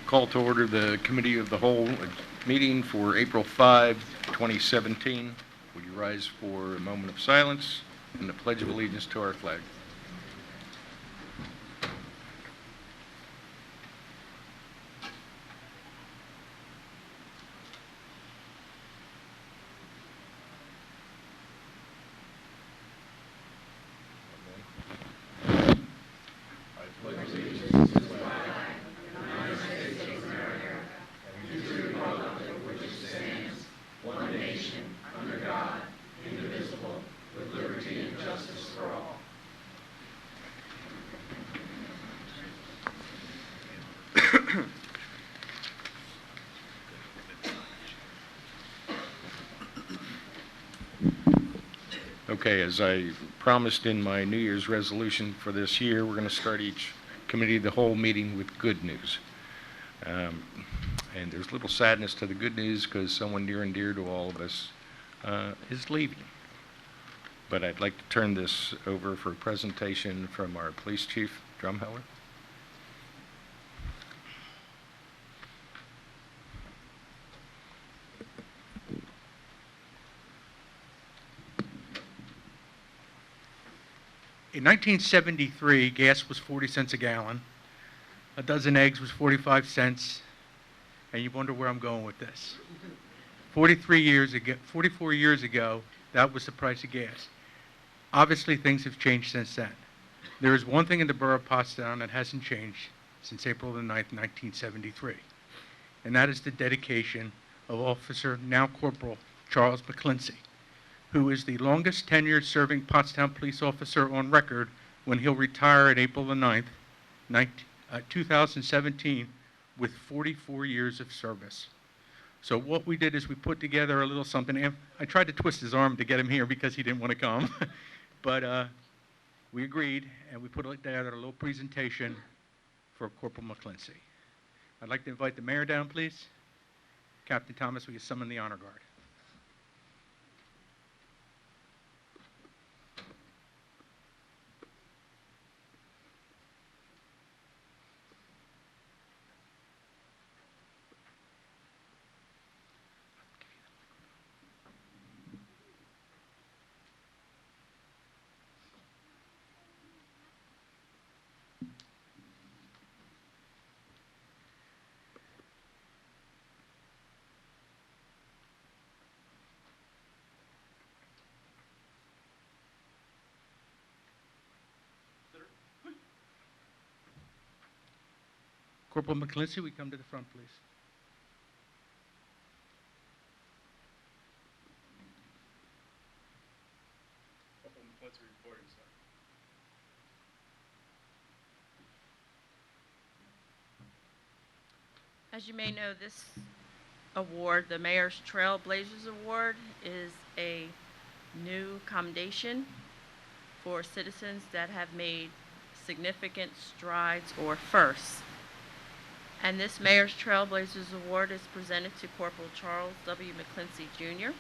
Call to order the Committee of the Whole meeting for April 5, 2017. Would you rise for a moment of silence and the Pledge of Allegiance to our flag? Okay, as I promised in my New Year's resolution for this year, we're going to start each Committee of the Whole meeting with good news. And there's a little sadness to the good news because someone near and dear to all of us is leaving. But I'd like to turn this over for a presentation from our Police Chief, Drumheller. In 1973, gas was 40 cents a gallon. A dozen eggs was 45 cents. And you wonder where I'm going with this. 44 years ago, that was the price of gas. Obviously, things have changed since then. There is one thing in the Borough of Pottstown that hasn't changed since April the 9th, 1973. And that is the dedication of Officer, now Corporal, Charles McClincy, who is the longest tenured serving Pottstown police officer on record when he'll retire at April the 9th, 2017, with 44 years of service. So what we did is we put together a little something. I tried to twist his arm to get him here because he didn't want to come, but we agreed and we put together a little presentation for Corporal McClincy. I'd like to invite the mayor down, please. Captain Thomas, will you summon the honor guard? Corporal McClincy, we come to the front, please. Corporal McClincy reporting, sir. As you may know, this award, the Mayor's Trailblazers Award, is a new commendation for citizens that have made significant strides or firsts. And this Mayor's Trailblazers Award is presented to Corporal Charles W. McClincy, Jr.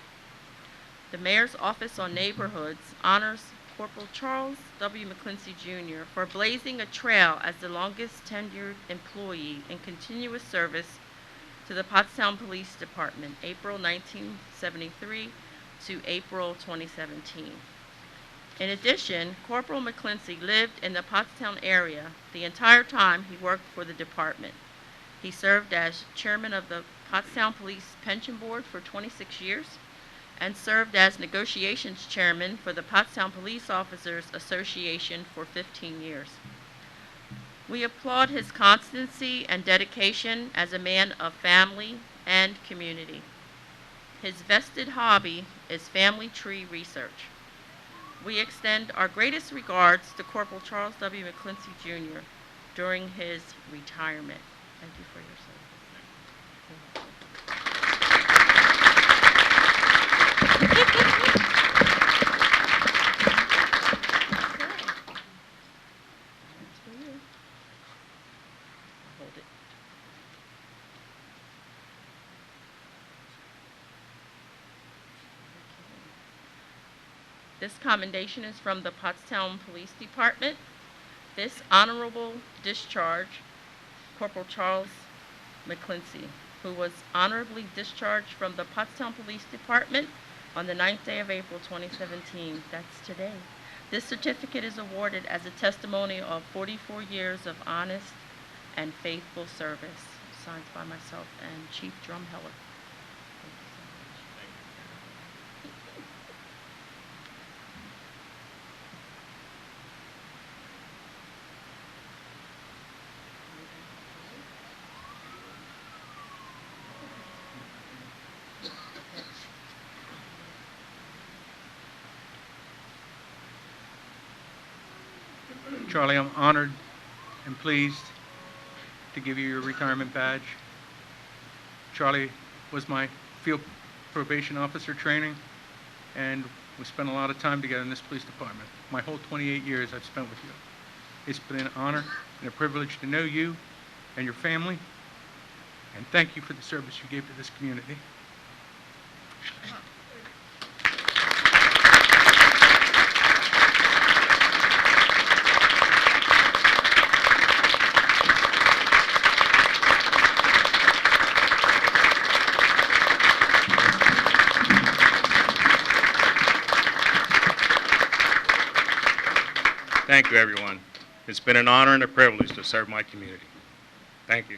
The Mayor's Office on Neighborhoods honors Corporal Charles W. McClincy, Jr. for blazing a trail as the longest tenured employee in continuous service to the Pottstown Police Department, April 1973 to April 2017. In addition, Corporal McClincy lived in the Pottstown area the entire time he worked for the department. He served as chairman of the Pottstown Police Pension Board for 26 years and served as negotiations chairman for the Pottstown Police Officers Association for 15 years. We applaud his constancy and dedication as a man of family and community. His vested hobby is family tree research. We extend our greatest regards to Corporal Charles W. McClincy, Jr. during his retirement. Thank you for your service. Hold it. This commendation is from the Pottstown Police Department. This honorable discharge, Corporal Charles McClincy, who was honorably discharged from the Pottstown Police Department on the 9th day of April 2017. That's today. This certificate is awarded as a testimony of 44 years of honest and faithful service. Signed by myself and Chief Drumheller. Thank you so much. Charlie, I'm honored and pleased to give you your retirement badge. Charlie was my field probation officer training, and we spent a lot of time together in this police department. My whole 28 years I've spent with you. It's been an honor and a privilege to know you and your family, and thank you for the service you gave to this community. Thank you, everyone. It's been an honor and a privilege to serve my community. Thank you.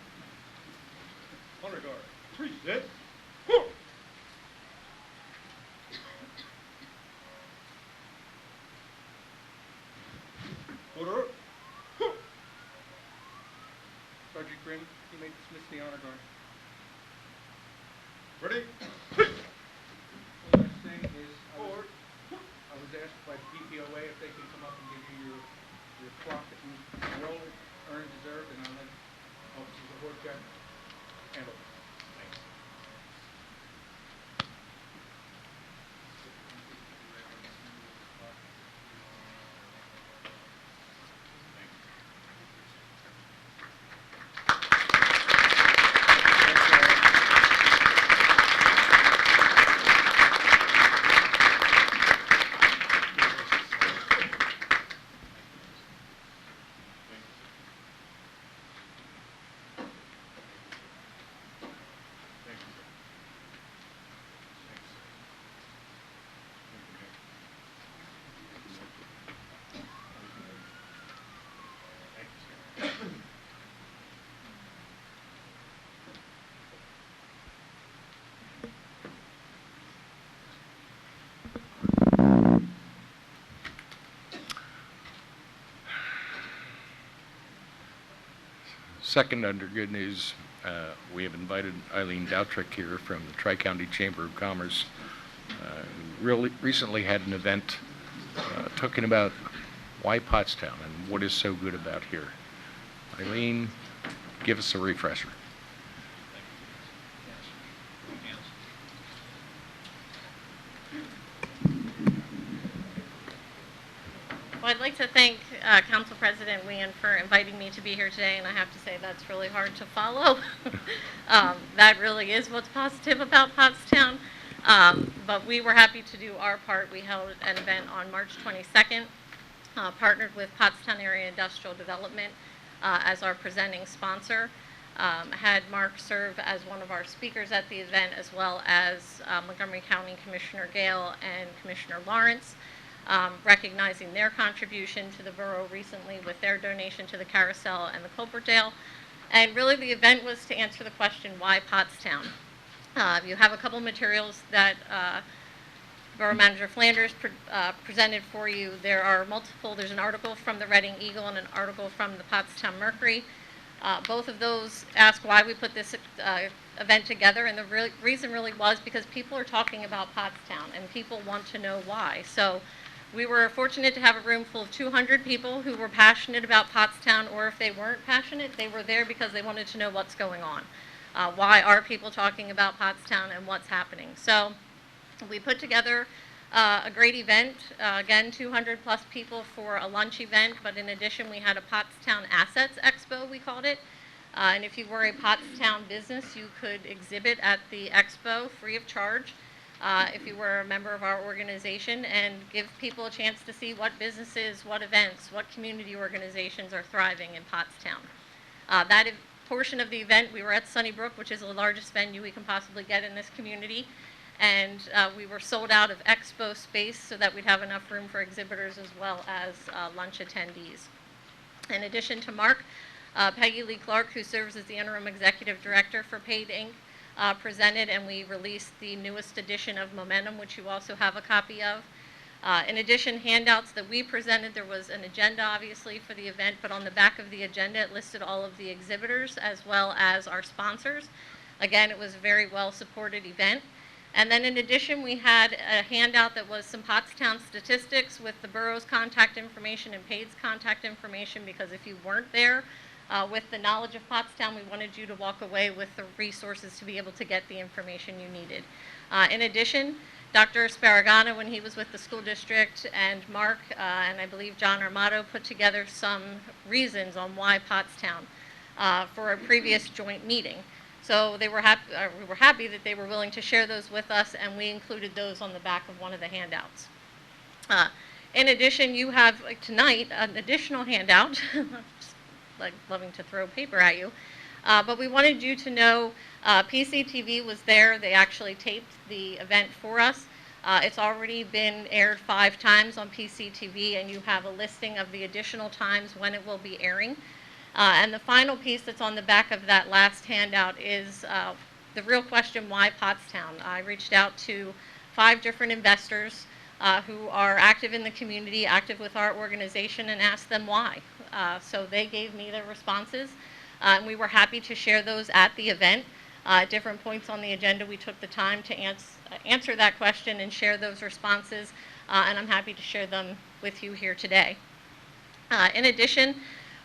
Honor guard, 3 set. Order. Sergeant Grimm, you may dismiss the honor guard. Ready? One last thing is, Forward. I was asked by the DPOA if they could come up and give you your clock that you enrolled, earned, deserved, and I'll let Officer Zahorsky handle it. Thanks. Second, under good news, we have invited Eileen Doutrick here from the Tri-County Chamber of Commerce, who really recently had an event talking about why Pottstown and what is so good about here. Eileen, give us a refresher. Well, I'd like to thank Council President Nguyen for inviting me to be here today, and I have to say that's really hard to follow. That really is what's positive about Pottstown. But we were happy to do our part. We held an event on March 22nd, partnered with Pottstown Area Industrial Development as our presenting sponsor. Had Mark serve as one of our speakers at the event, as well as Montgomery County Commissioner Gale and Commissioner Lawrence. Recognizing their contribution to the borough recently with their donation to the carousel and the Culperdale. And really the event was to answer the question, why Pottstown? You have a couple materials that Borough Manager Flanders presented for you. There's an article from the Reading Eagle and an article from the Pottstown Mercury. Both of those ask why we put this event together, and the reason really was because people are talking about Pottstown and people want to know why. So we were fortunate to have a room full of 200 people who were passionate about Pottstown, or if they weren't passionate, they were there because they wanted to know what's going on. Why are people talking about Pottstown and what's happening? So we put together a great event, again 200 plus people for a lunch event, but in addition we had a Pottstown Assets Expo, we called it. And if you were a Pottstown business, you could exhibit at the expo free of charge. If you were a member of our organization, and give people a chance to see what businesses, what events, what community organizations are thriving in Pottstown. That portion of the event, we were at Sunnybrook, which is the largest venue we can possibly get in this community. And we were sold out of expo space so that we'd have enough room for exhibitors as well as lunch attendees. In addition to Mark, Peggy Lee Clark, who serves as the interim executive director for Paid Inc., presented, and we released the newest edition of Momentum, which you also have a copy of. In addition, handouts that we presented, there was an agenda obviously for the event, but on the back of the agenda it listed all of the exhibitors as well as our sponsors. Again, it was a very well supported event. And then in addition, we had a handout that was some Pottstown statistics with the borough's contact information and Paid's contact information, because if you weren't there with the knowledge of Pottstown, we wanted you to walk away with the resources to be able to get the information you needed. In addition, Dr. Sparagano, when he was with the school district, and Mark and I believe John Armato put together some reasons on why Pottstown for a previous joint meeting. So we were happy that they were willing to share those with us, and we included those on the back of one of the handouts. In addition, you have tonight an additional handout. Just like loving to throw paper at you. But we wanted you to know PCTV was there. They actually taped the event for us. It's already been aired 5 times on PCTV, and you have a listing of the additional times when it will be airing. And the final piece that's on the back of that last handout is the real question, why Pottstown? I reached out to 5 different investors who are active in the community, active with our organization, and asked them why. So they gave me their responses, and we were happy to share those at the event. At different points on the agenda, we took the time to answer that question and share those responses, and I'm happy to share them with you here today. In addition,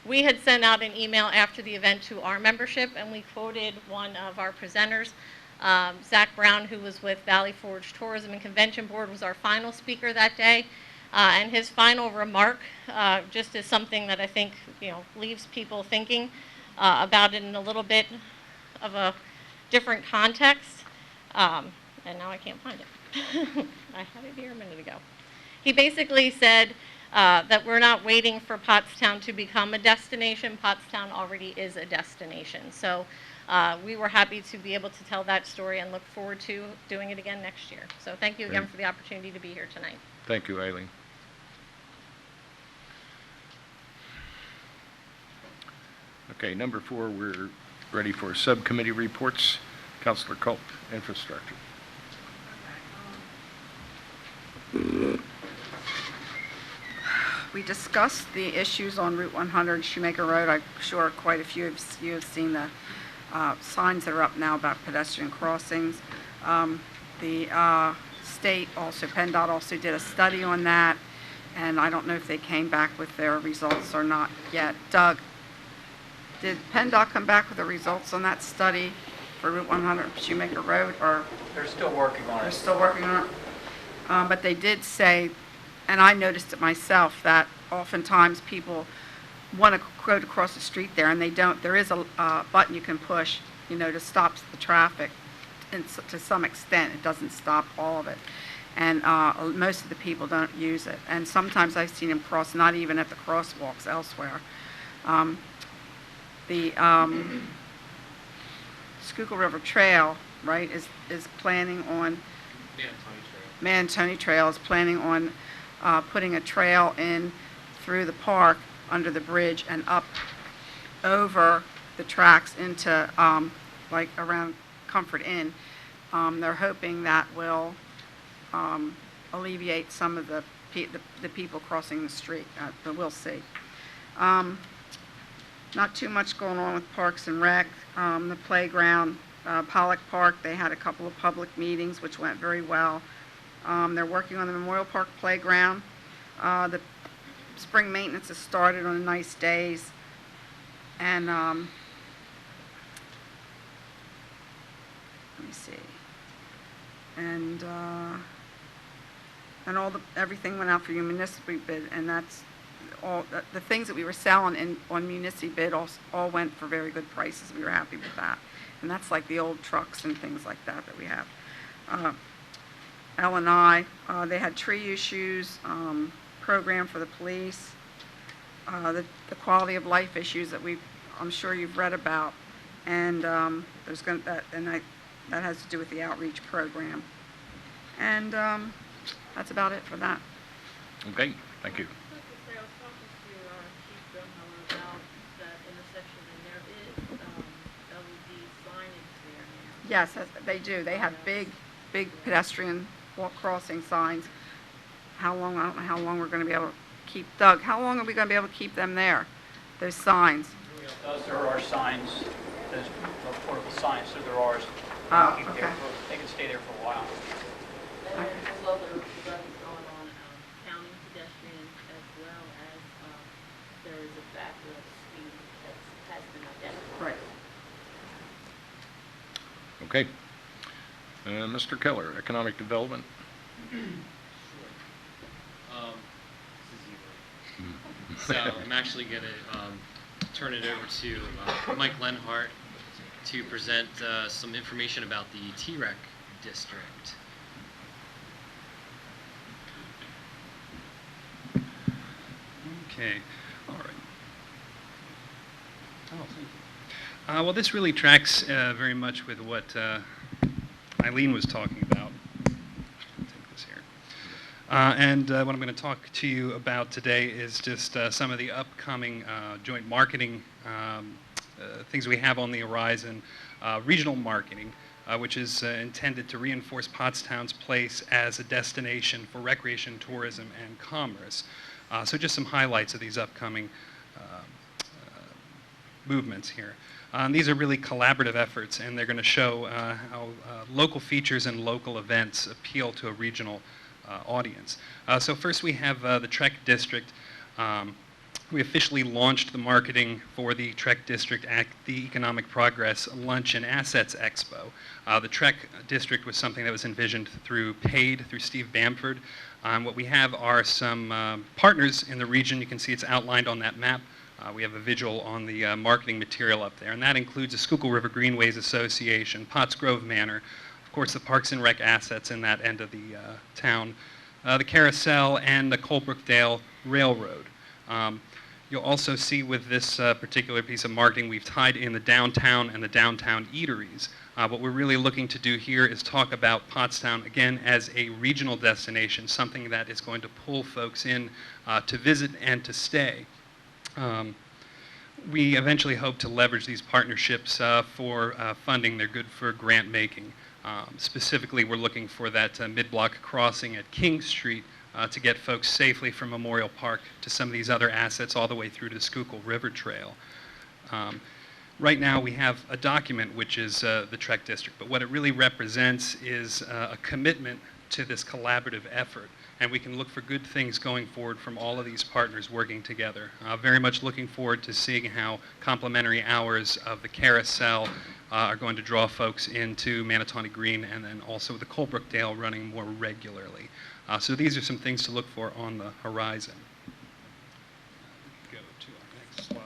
we had sent out an email after the event to our membership, and we quoted one of our presenters. Zach Brown, who was with Valley Forge Tourism and Convention Board, was our final speaker that day. And his final remark just is something that I think leaves people thinking about it in a little bit of a different context. And now I can't find it. I had it here a minute ago. He basically said that we're not waiting for Pottstown to become a destination. Pottstown already is a destination. So we were happy to be able to tell that story and look forward to doing it again next year. So thank you again for the opportunity to be here tonight. Thank you, Eileen. Okay, number 4, we're ready for subcommittee reports. Councilor Culp, Infrastructure. We discussed the issues on Route 100 Shoemaker Road. I'm sure quite a few of you have seen the signs that are up now about pedestrian crossings. The state also, PennDOT also did a study on that, and I don't know if they came back with their results or not yet. Doug, did PennDOT come back with the results on that study for Route 100 Shoemaker Road, or? They're still working on it. They're still working on it. But they did say, and I noticed it myself, that oftentimes people want to go to cross the street there, and they don't. There is a button you can push, to stop the traffic, and to some extent. It doesn't stop all of it. And most of the people don't use it. And sometimes I've seen them cross, not even at the crosswalks elsewhere. The Schuylkill River Trail, right, is planning on, Tony Trail is planning on putting a trail in through the park under the bridge and up over the tracks into like around Comfort Inn. They're hoping that will alleviate some of the people crossing the street, but we'll see. Not too much going on with Parks and Rec. The playground, Pollock Park, they had a couple of public meetings which went very well. They're working on the Memorial Park playground. The spring maintenance has started on nice days. And let me see. And everything went out for your municipal bid, and that's all the things that we were selling on municipal bid all went for very good prices. We were happy with that. And that's like the old trucks and things like that we have. L&I, they had tree issues, program for the police, the quality of life issues that I'm sure you've read about. And there's going that has to do with the outreach program. And that's about it for that. Okay, thank you. I was talking to Chief Drumheller about that intersection, and there is LED signage there now. Yes, they do. They have big pedestrian walk crossing signs. How long? I don't know how long we're going to be able to keep. Doug, how long are we going to be able to keep them there? Those signs. There are signs, there's portable signs, so there are. Oh, Keep okay. there they can stay there for a while. And there's also other studies going on counting pedestrians as well as there is a factor of speed that has been identified. Right. Okay. Mr. Keller, Economic Development. This is Eli. So I'm actually going to turn it over to Mike Lenhart to present some information about the TREC district. Okay, all right. Oh, thank you. Well, this really tracks very much with what Eileen was talking about. Take this here. And what I'm going to talk to you about today is just some of the upcoming joint marketing things we have on the horizon. Regional marketing, which is intended to reinforce Pottstown's place as a destination for recreation, tourism, and commerce. So just some highlights of these upcoming movements here. These are really collaborative efforts, and they're going to show how local features and local events appeal to a regional audience. So first we have the TREC district. We officially launched the marketing for the TREC district at the Economic Progress Lunch and Assets Expo. The TREC district was something that was envisioned through Steve Bamford. What we have are some partners in the region. You can see it's outlined on that map. We have a visual on the marketing material up there, and that includes the Schuylkill River Greenways Association, Potts Grove Manor, of course the Parks and Rec assets in that end of the town, the Carousel, and the Colebrookdale Railroad. You'll also see with this particular piece of marketing, we've tied in the downtown and the downtown eateries. What we're really looking to do here is talk about Pottstown, again, as a regional destination, something that is going to pull folks in to visit and to stay. We eventually hope to leverage these partnerships for funding. They're good for grant making. Specifically, we're looking for that mid-block crossing at King Street to get folks safely from Memorial Park to some of these other assets all the way through to the Schuylkill River Trail. Right now we have a document which is the TREC district, but what it really represents is a commitment to this collaborative effort, and we can look for good things going forward from all of these partners working together. Very much looking forward to seeing how complimentary hours of the Carousel are going to draw folks into Manatawny Green, and then also the Colebrookdale running more regularly. So these are some things to look for on the horizon. Go to our next slide.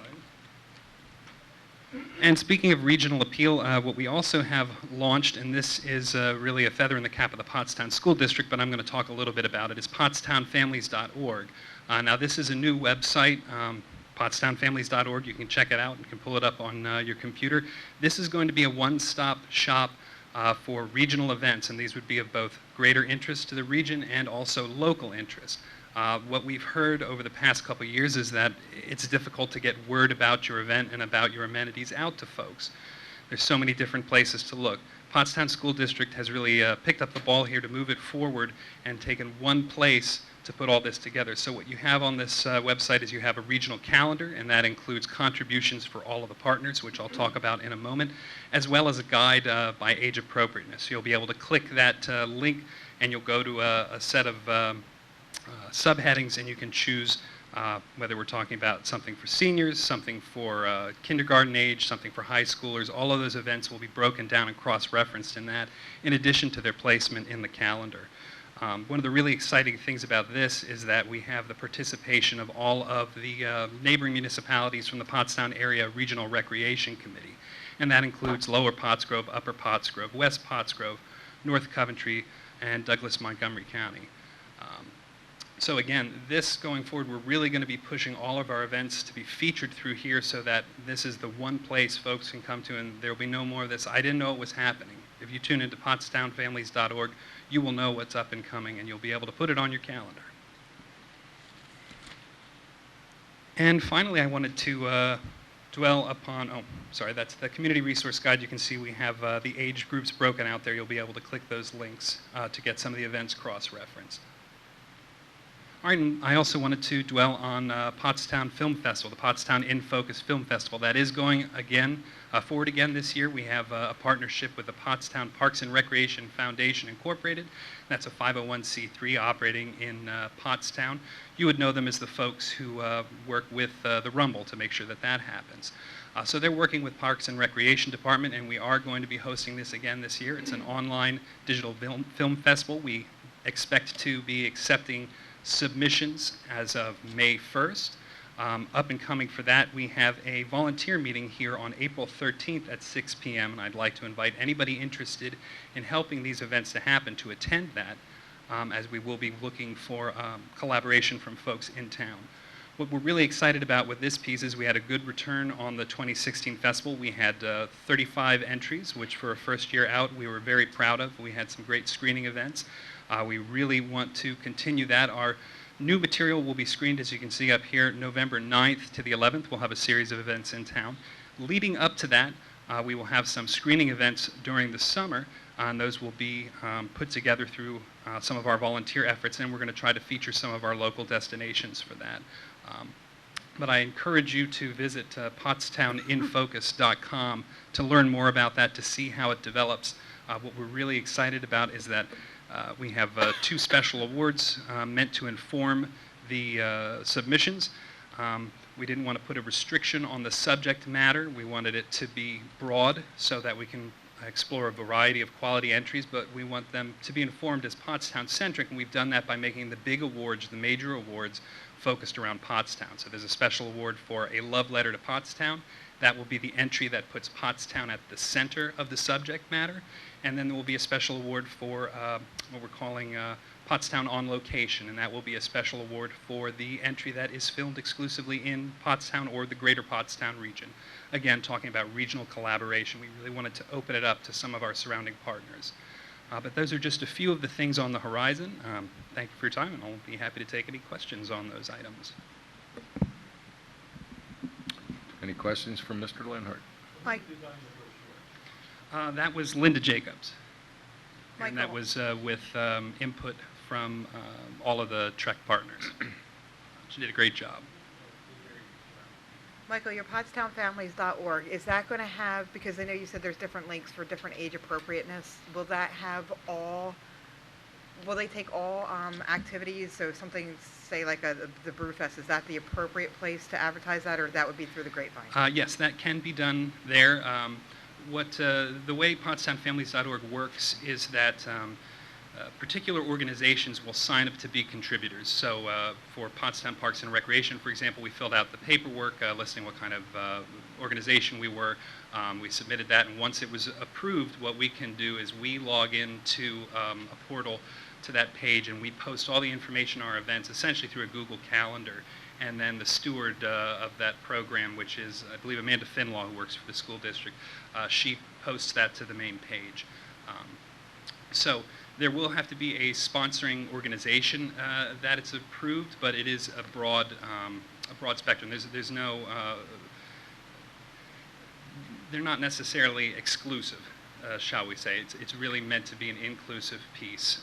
And speaking of regional appeal, what we also have launched, and this is really a feather in the cap of the Pottstown School District, but I'm going to talk a little bit about it, is pottstownfamilies.org. Now this is a new website, pottstownfamilies.org. You can check it out. You can pull it up on your computer. This is going to be a one-stop shop for regional events, and these would be of both greater interest to the region and also local interest. What we've heard over the past couple of years is that it's difficult to get word about your event and about your amenities out to folks. There's so many different places to look. Pottstown School District has really picked up the ball here to move it forward and taken one place to put all this together. So what you have on this website is you have a regional calendar, and that includes contributions for all of the partners, which I'll talk about in a moment, as well as a guide by age appropriateness. You'll be able to click that link, and you'll go to a set of subheadings, and you can choose whether we're talking about something for seniors, something for kindergarten age, something for high schoolers. All of those events will be broken down and cross-referenced in that, in addition to their placement in the calendar. One of the really exciting things about this is that we have the participation of all of the neighboring municipalities from the Pottstown Area Regional Recreation Committee, and that includes Lower Pottsgrove, Upper Pottsgrove, West Pottsgrove, North Coventry, and Douglas Montgomery County. So again, this going forward, we're really going to be pushing all of our events to be featured through here so that this is the one place folks can come to, and there will be no more of this, I didn't know it was happening. If you tune into pottstownfamilies.org, you will know what's up and coming, and you'll be able to put it on your calendar. And finally, I wanted to dwell upon, that's the community resource guide. You can see we have the age groups broken out there. You'll be able to click those links to get some of the events cross-referenced. All right, and I also wanted to dwell on Pottstown Film Festival, the Pottstown In Focus Film Festival. That is going again, forward again this year. We have a partnership with the Pottstown Parks and Recreation Foundation Incorporated. That's a 501c3 operating in Pottstown. You would know them as the folks who work with the Rumble to make sure that that happens. So they're working with Parks and Recreation Department, and we are going to be hosting this again this year. It's an online digital film festival. We expect to be accepting submissions as of May 1st. Up and coming for that, we have a volunteer meeting here on April 13th at 6 p.m. and I'd like to invite anybody interested in helping these events to happen to attend that, as we will be looking for collaboration from folks in town. What we're really excited about with this piece is we had a good return on the 2016 festival. We had 35 entries, which for a first year out we were very proud of. We had some great screening events. We really want to continue that. Our new material will be screened, as you can see up here, November 9th to the 11th. We'll have a series of events in town. Leading up to that, we will have some screening events during the summer, and those will be put together through some of our volunteer efforts, and we're going to try to feature some of our local destinations for that. But I encourage you to visit pottstowninfocus.com to learn more about that, to see how it develops. What we're really excited about is that we have 2 special awards meant to inform the submissions. We didn't want to put a restriction on the subject matter. We wanted it to be broad so that we can explore a variety of quality entries, but we want them to be informed as Pottstown-centric, and we've done that by making the big awards, the major awards, focused around Pottstown. So there's a special award for a love letter to Pottstown. That will be the entry that puts Pottstown at the center of the subject matter. And then there will be a special award for what we're calling Pottstown on Location, and that will be a special award for the entry that is filmed exclusively in Pottstown or the greater Pottstown region. Again, talking about regional collaboration, we really wanted to open it up to some of our surrounding partners. But those are just a few of the things on the horizon. Thank you for your time, and I'll be happy to take any questions on those items. Any questions from Mr. Lenhart? Mike, That was Linda Jacobs. Michael. And that was with input from all of the Trek partners. She did a great job. Michael, your pottstownfamilies.org, is that going to have, because I know you said there's different links for different age appropriateness, will that have all, will they take all activities, so something, say like the Brewfest, is that the appropriate place to advertise that, or that would be through the grapevine? Yes, that can be done there. The way pottstownfamilies.org works is that particular organizations will sign up to be contributors. So for Pottstown Parks and Recreation, for example, we filled out the paperwork listing what kind of organization we were. We submitted that, and once it was approved, what we can do is we log into a portal to that page, and we post all the information on our events essentially through a Google Calendar. And then the steward of that program, which is, I believe, Amanda Finlaw, who works for the school district, she posts that to the main page. So there will have to be a sponsoring organization that it's approved, but it is a broad spectrum. There's no, they're not necessarily exclusive, shall we say. It's really meant to be an inclusive piece.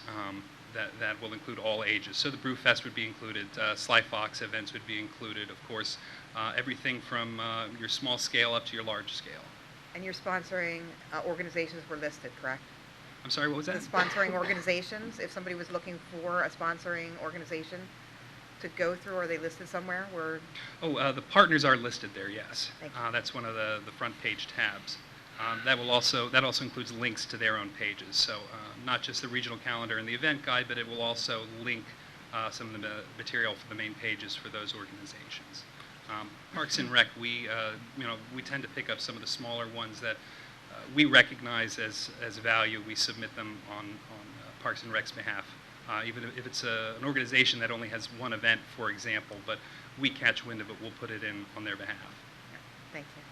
That will include all ages. So the Brewfest would be included, Sly Fox events would be included, of course, everything from your small scale up to your large scale. And your sponsoring organizations were listed, correct? I'm sorry, what was that? The sponsoring organizations, if somebody was looking for a sponsoring organization to go through, are they listed somewhere? Where? Oh, the partners are listed there, yes. Thank you. That's one of the front page tabs. That also includes links to their own pages. So not just the regional calendar and the event guide, but it will also link some of the material for the main pages for those organizations. Parks and Rec, we tend to pick up some of the smaller ones that we recognize as value. We submit them on Parks and Rec's behalf even if it's an organization that only has one event, for example, but we catch wind of it, we'll put it in on their behalf. Thank you.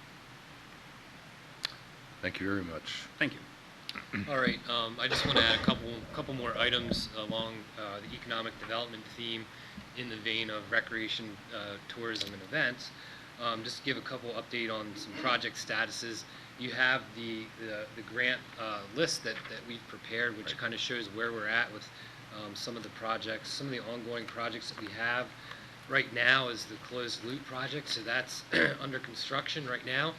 Thank you very much. Thank you. All right, I just want to add a couple more items along the economic development theme in the vein of recreation, tourism, and events. Just to give a couple update on some project statuses. You have the grant list that we've prepared, which kind of shows where we're at with some of the projects. Some of the ongoing projects that we have right now is the closed loop project, so that's under construction right now.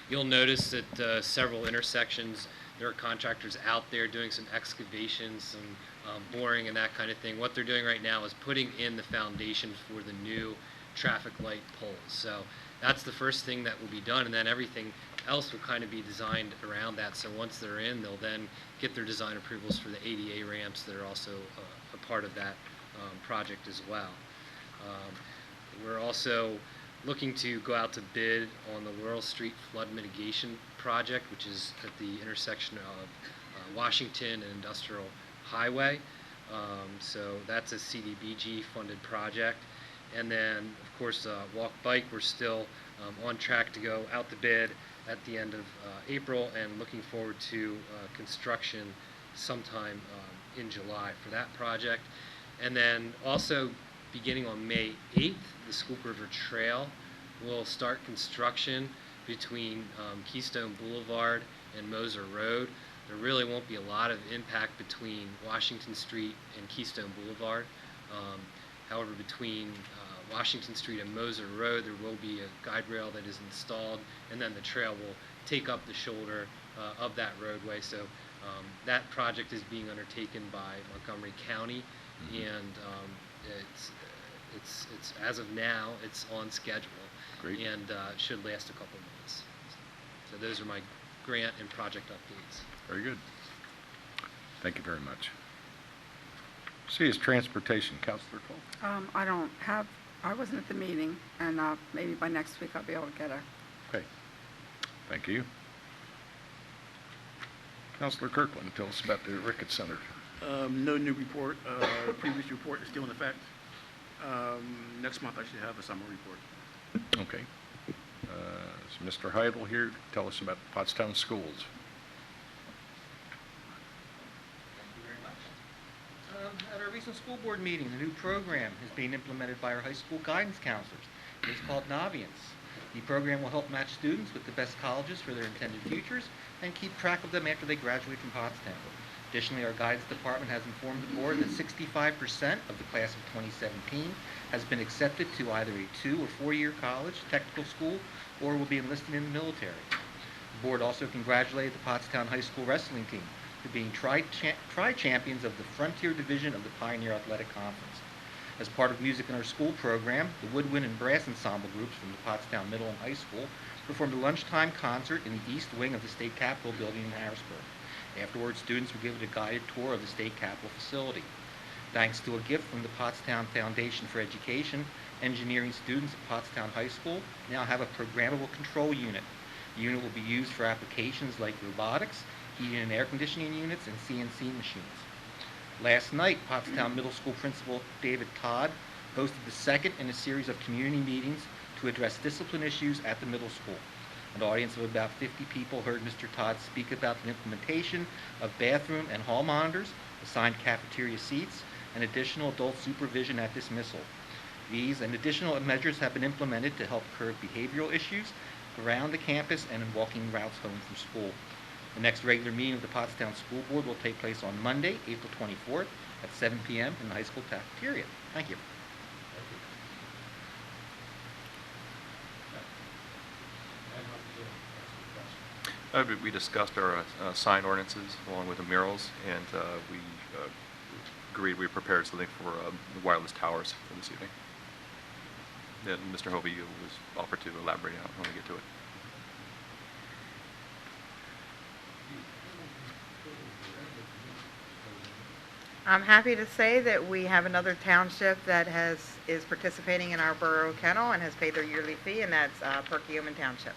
You'll notice that several intersections, there are contractors out there doing some excavations, some boring and that kind of thing. What they're doing right now is putting in the foundation for the new traffic light poles. So that's the first thing that will be done, and then everything else will kind of be designed around that. So once they're in, they'll then get their design approvals for the ADA ramps that are also a part of that project as well. We're also looking to go out to bid on the Laurel Street flood mitigation project, which is at the intersection of Washington and Industrial Highway. So that's a CDBG funded project. And then, of course, Walk Bike, we're still on track to go out to bid at the end of April, and looking forward to construction sometime in July for that project. And then also beginning on May 8th, the Scoop River Trail will start construction between Keystone Boulevard and Moser Road. There really won't be a lot of impact between Washington Street and Keystone Boulevard. However, between Washington Street and Moser Road, there will be a guide rail that is installed, and then the trail will take up the shoulder of that roadway. So that project is being undertaken by Montgomery County, and it's as of now, it's on schedule. Great. And should last a couple months. So those are my grant and project updates. Very good. Thank you very much. C is transportation. Councilor Cole. I wasn't at the meeting, and maybe by next week I'll be able to get a. Okay. Thank you. Councilor Kirkland, tell us about the Ricketts Center. No new report. Previous report is still in effect. Next month I should have a summer report. Okay. Is Mr. Heidel here to tell us about Pottstown schools? Thank you very much. At our recent school board meeting, a new program is being implemented by our high school guidance counselors. It's called Naviance. The program will help match students with the best colleges for their intended futures and keep track of them after they graduate from Pottstown. Additionally, our guidance department has informed the board that 65% of the class of 2017 has been accepted to either a 2- or 4-year college, technical school, or will be enlisted in the military. The board also congratulated the Pottstown High School wrestling team for being tri-champions of the Frontier Division of the Pioneer Athletic Conference. As part of Music in Our School program, the woodwind and brass ensemble groups from the Pottstown Middle and High School performed a lunchtime concert in the east wing of the State Capitol building in Harrisburg. Afterwards, students were given a guided tour of the State Capitol facility. Thanks to a gift from the Pottstown Foundation for Education, engineering students at Pottstown High School now have a programmable control unit. The unit will be used for applications like robotics, heating and air conditioning units, and CNC machines. Last night, Pottstown Middle School Principal David Todd hosted the second in a series of community meetings to address discipline issues at the middle school. An audience of about 50 people heard Mr. Todd speak about the implementation of bathroom and hall monitors, assigned cafeteria seats, and additional adult supervision at dismissal. These and additional measures have been implemented to help curb behavioral issues around the campus and in walking routes home from school. The next regular meeting of the Pottstown School Board will take place on Monday, April 24th at 7 p.m. in the high school cafeteria. Thank you. We discussed our sign ordinances along with the murals, and we agreed we prepared something for the wireless towers for this evening. That Mr. Hovey was offered to elaborate on when we get to it. I'm happy to say that we have another township that is participating in our borough kennel and has paid their yearly fee, and that's Perkiomen Township.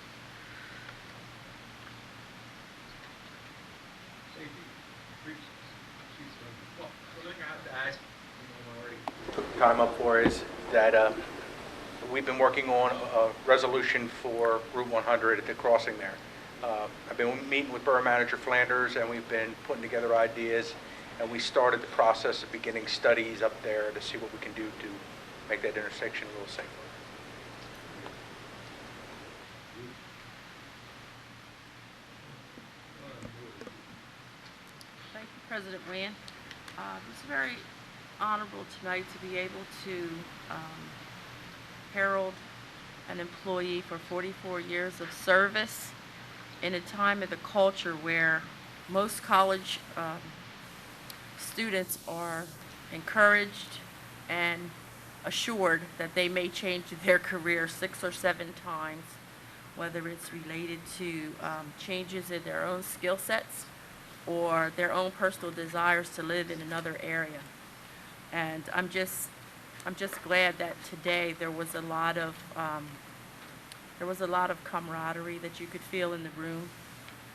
time up for is that we've been working on a resolution for Route 100 at the crossing there. I've been meeting with Borough Manager Flanders, and we've been putting together ideas, and we started the process of beginning studies up there to see what we can do to make that intersection a little safer. Thank you, President Nguyen. It's very honorable tonight to be able to herald an employee for 44 years of service in a time of the culture where most college students are encouraged and assured that they may change their career 6 or 7 times, whether it's related to changes in their own skill sets or their own personal desires to live in another area. And I'm just glad that today there was a lot of camaraderie that you could feel in the room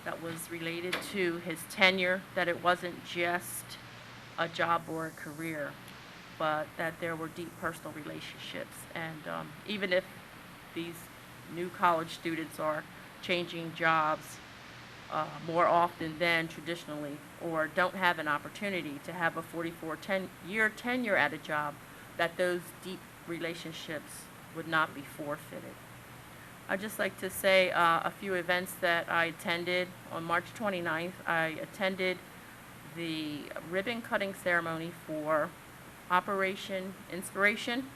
that was related to his tenure, that it wasn't just a job or a career, but that there were deep personal relationships. And even if these new college students are changing jobs more often than traditionally, or don't have an opportunity to have a 44-year tenure at a job, that those deep relationships would not be forfeited. I'd just like to say a few events that I attended. On March 29th, I attended the ribbon cutting ceremony for Operation Inspiration,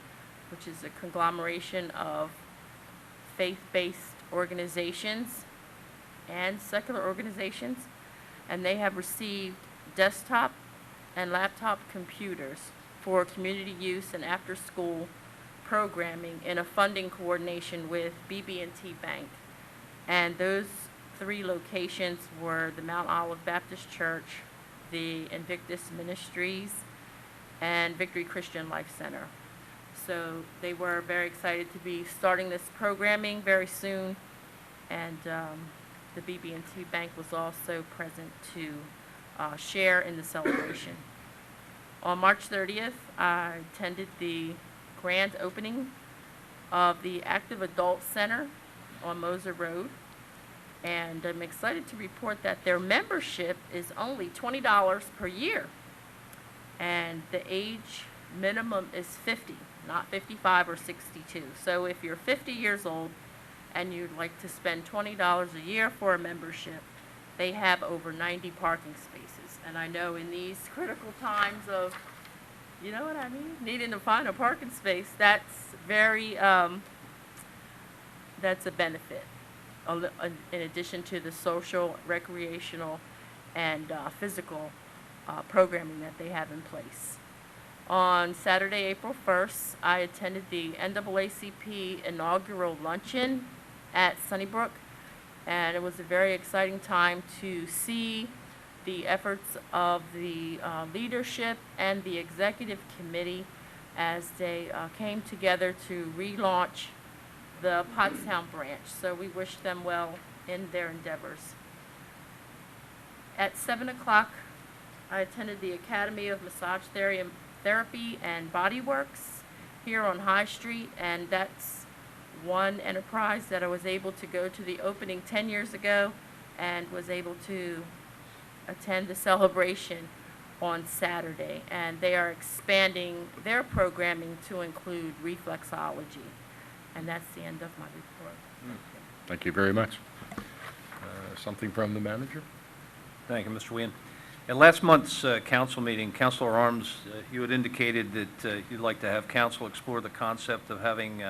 which is a conglomeration of faith-based organizations and secular organizations, and they have received desktop and laptop computers for community use and after-school programming in a funding coordination with BB&T Bank. And those 3 locations were the Mount Olive Baptist Church, the Invictus Ministries, and Victory Christian Life Center. So they were very excited to be starting this programming very soon, and the BB&T Bank was also present to share in the celebration. On March 30th, I attended the grand opening of the Active Adult Center on Moser Road, and I'm excited to report that their membership is only $20 per year, and the age minimum is 50, not 55 or 62. So if you're 50 years old and you'd like to spend $20 a year for a membership, they have over 90 parking spaces. And I know in these critical times of, you know what I mean, needing to find a parking space, that's very, that's a benefit, in addition to the social, recreational, and physical programming that they have in place. On Saturday, April 1st, I attended the NAACP inaugural luncheon at Sunnybrook, and it was a very exciting time to see the efforts of the leadership and the executive committee as they came together to relaunch the Pottstown branch. So we wish them well in their endeavors. At 7 o'clock, I attended the Academy of Massage Therapy and Body Works here on High Street, and that's one enterprise that I was able to go to the opening 10 years ago and was able to attend the celebration on Saturday. And they are expanding their programming to include reflexology. And that's the end of my report. Thank you very much. Something from the manager? Thank you, Mr. Nguyen. At last month's council meeting, Councilor Arms, you had indicated that you'd like to have council explore the concept of having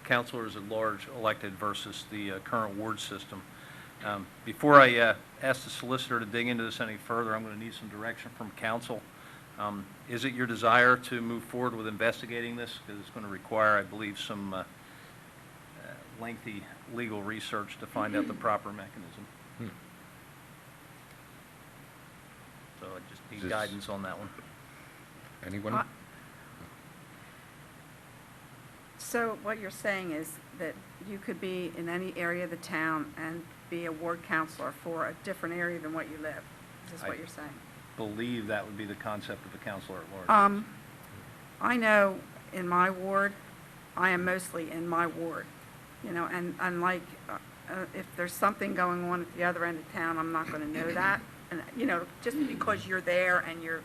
councilors at large elected versus the current ward system. Before I ask the solicitor to dig into this any further, I'm going to need some direction from council. Is it your desire to move forward with investigating this? Because it's going to require, I believe, some lengthy legal research to find out the proper mechanism. So I just need guidance on that one. Anyone? So what you're saying is that you could be in any area of the town and be a ward counselor for a different area than what you live? Is this what you're saying? believe that would be the concept of a counselor at large. I know in my ward, I am mostly in my ward, you know, and like, if there's something going on at the other end of town, I'm not going to know that. And, you know, just because you're there and you're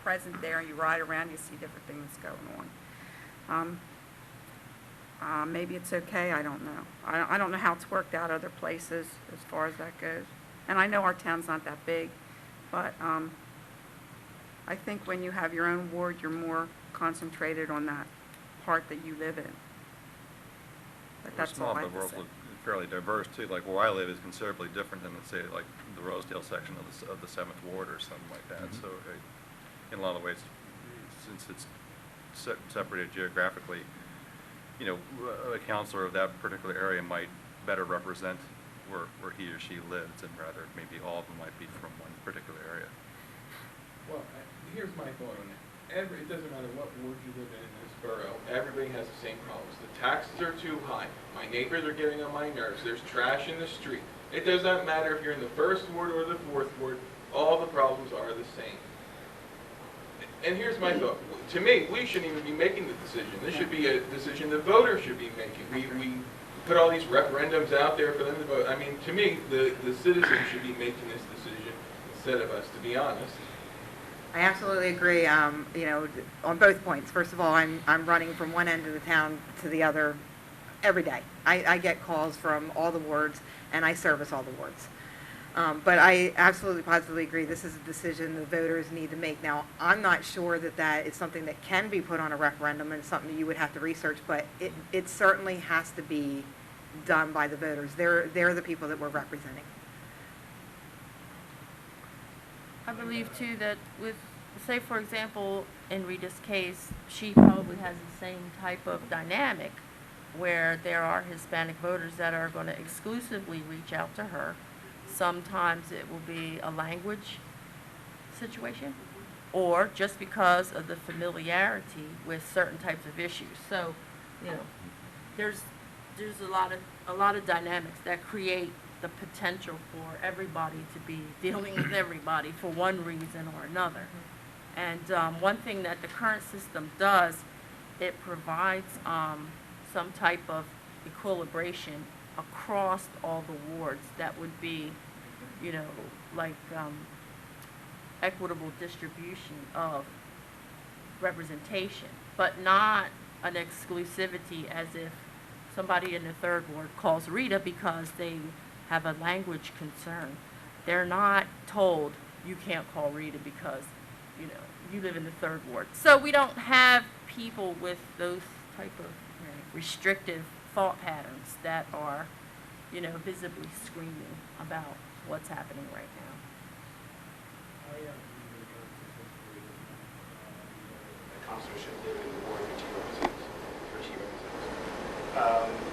present there and you ride around, you see different things going on. Maybe it's okay, I don't know. I don't know how it's worked out other places as far as that goes. And I know our town's not that big, but I think when you have your own ward, you're more concentrated on that part that you live in. But that's all I have to say. Small, but we're also fairly diverse too. Like where I live is considerably different than, let's say, like the Rosedale section of the 7th Ward or something like that. Mhm. So in a lot of ways, since it's separated geographically, you know, a counselor of that particular area might better represent where he or she lives, and rather maybe all of them might be from one particular area. Well, here's my thought on it. It doesn't matter what ward you live in this borough, everybody has the same problems. The taxes are too high. My neighbors are getting on my nerves. There's trash in the street. It does not matter if you're in the 1st ward or the 4th ward, all the problems are the same. And here's my thought. To me, we shouldn't even be making the decision. This should be a decision the voters should be making. We put all these referendums out there for them to vote. I mean, to me, the citizens should be making this decision instead of us, to be honest. I absolutely agree, you know, on both points. First of all, I'm running from one end of the town to the other every day. I get calls from all the wards, and I service all the wards. But I absolutely positively agree this is a decision the voters need to make. Now, I'm not sure that that is something that can be put on a referendum and something that you would have to research, but it certainly has to be done by the voters. They're the people that we're representing. I believe too that with, say for example, in Rita's case, she probably has the same type of dynamic where there are Hispanic voters that are going to exclusively reach out to her. Sometimes it will be a language situation, or just because of the familiarity with certain types of issues. So, you know, there's a lot of dynamics that create the potential for everybody to be dealing with everybody for one reason or another. And one thing that the current system does, it provides some type of equilibration across all the wards that would be, you know, like equitable distribution of representation, but not an exclusivity as if somebody in the 3rd ward calls Rita because they have a language concern. They're not told you can't call Rita because, you know, you live in the 3rd ward. So we don't have people with those type of restrictive thought patterns that are, you know, visibly screaming about what's happening right now. Counselor should live in the ward that she represents.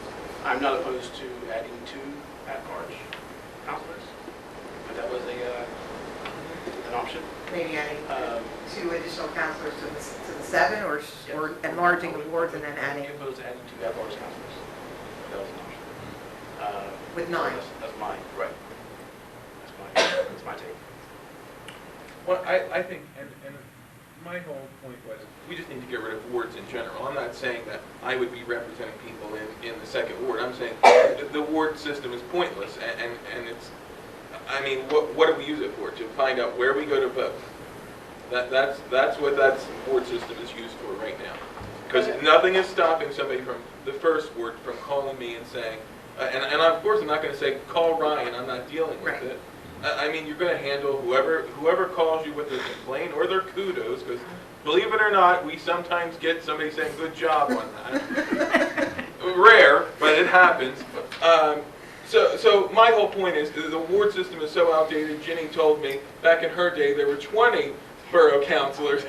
I'm not opposed to adding 2 at-large counselors, but that was an option. Maybe adding 2 additional counselors to the 7, or enlarging the wards and then adding. I'm opposed to adding 2 at-large counselors. That was an option. With 9. That's mine, right. That's my take. Well, I think, and my whole point was, we just need to get rid of wards in general. I'm not saying that I would be representing people in the 2nd ward. I'm saying the ward system is pointless, and it's, I mean, what do we use it for? To find out where we go to vote. That's what that ward system is used for right now. Because nothing is stopping somebody from the 1st ward from calling me and saying, and of course I'm not going to say, call Ryan, I'm not dealing with it. I mean, you're going to handle whoever calls you with a complaint or their kudos, because believe it or not, we sometimes get somebody saying good job on that. Rare, but it happens. So my whole point is the ward system is so outdated. Ginny told me back in her day there were 20 borough councilors.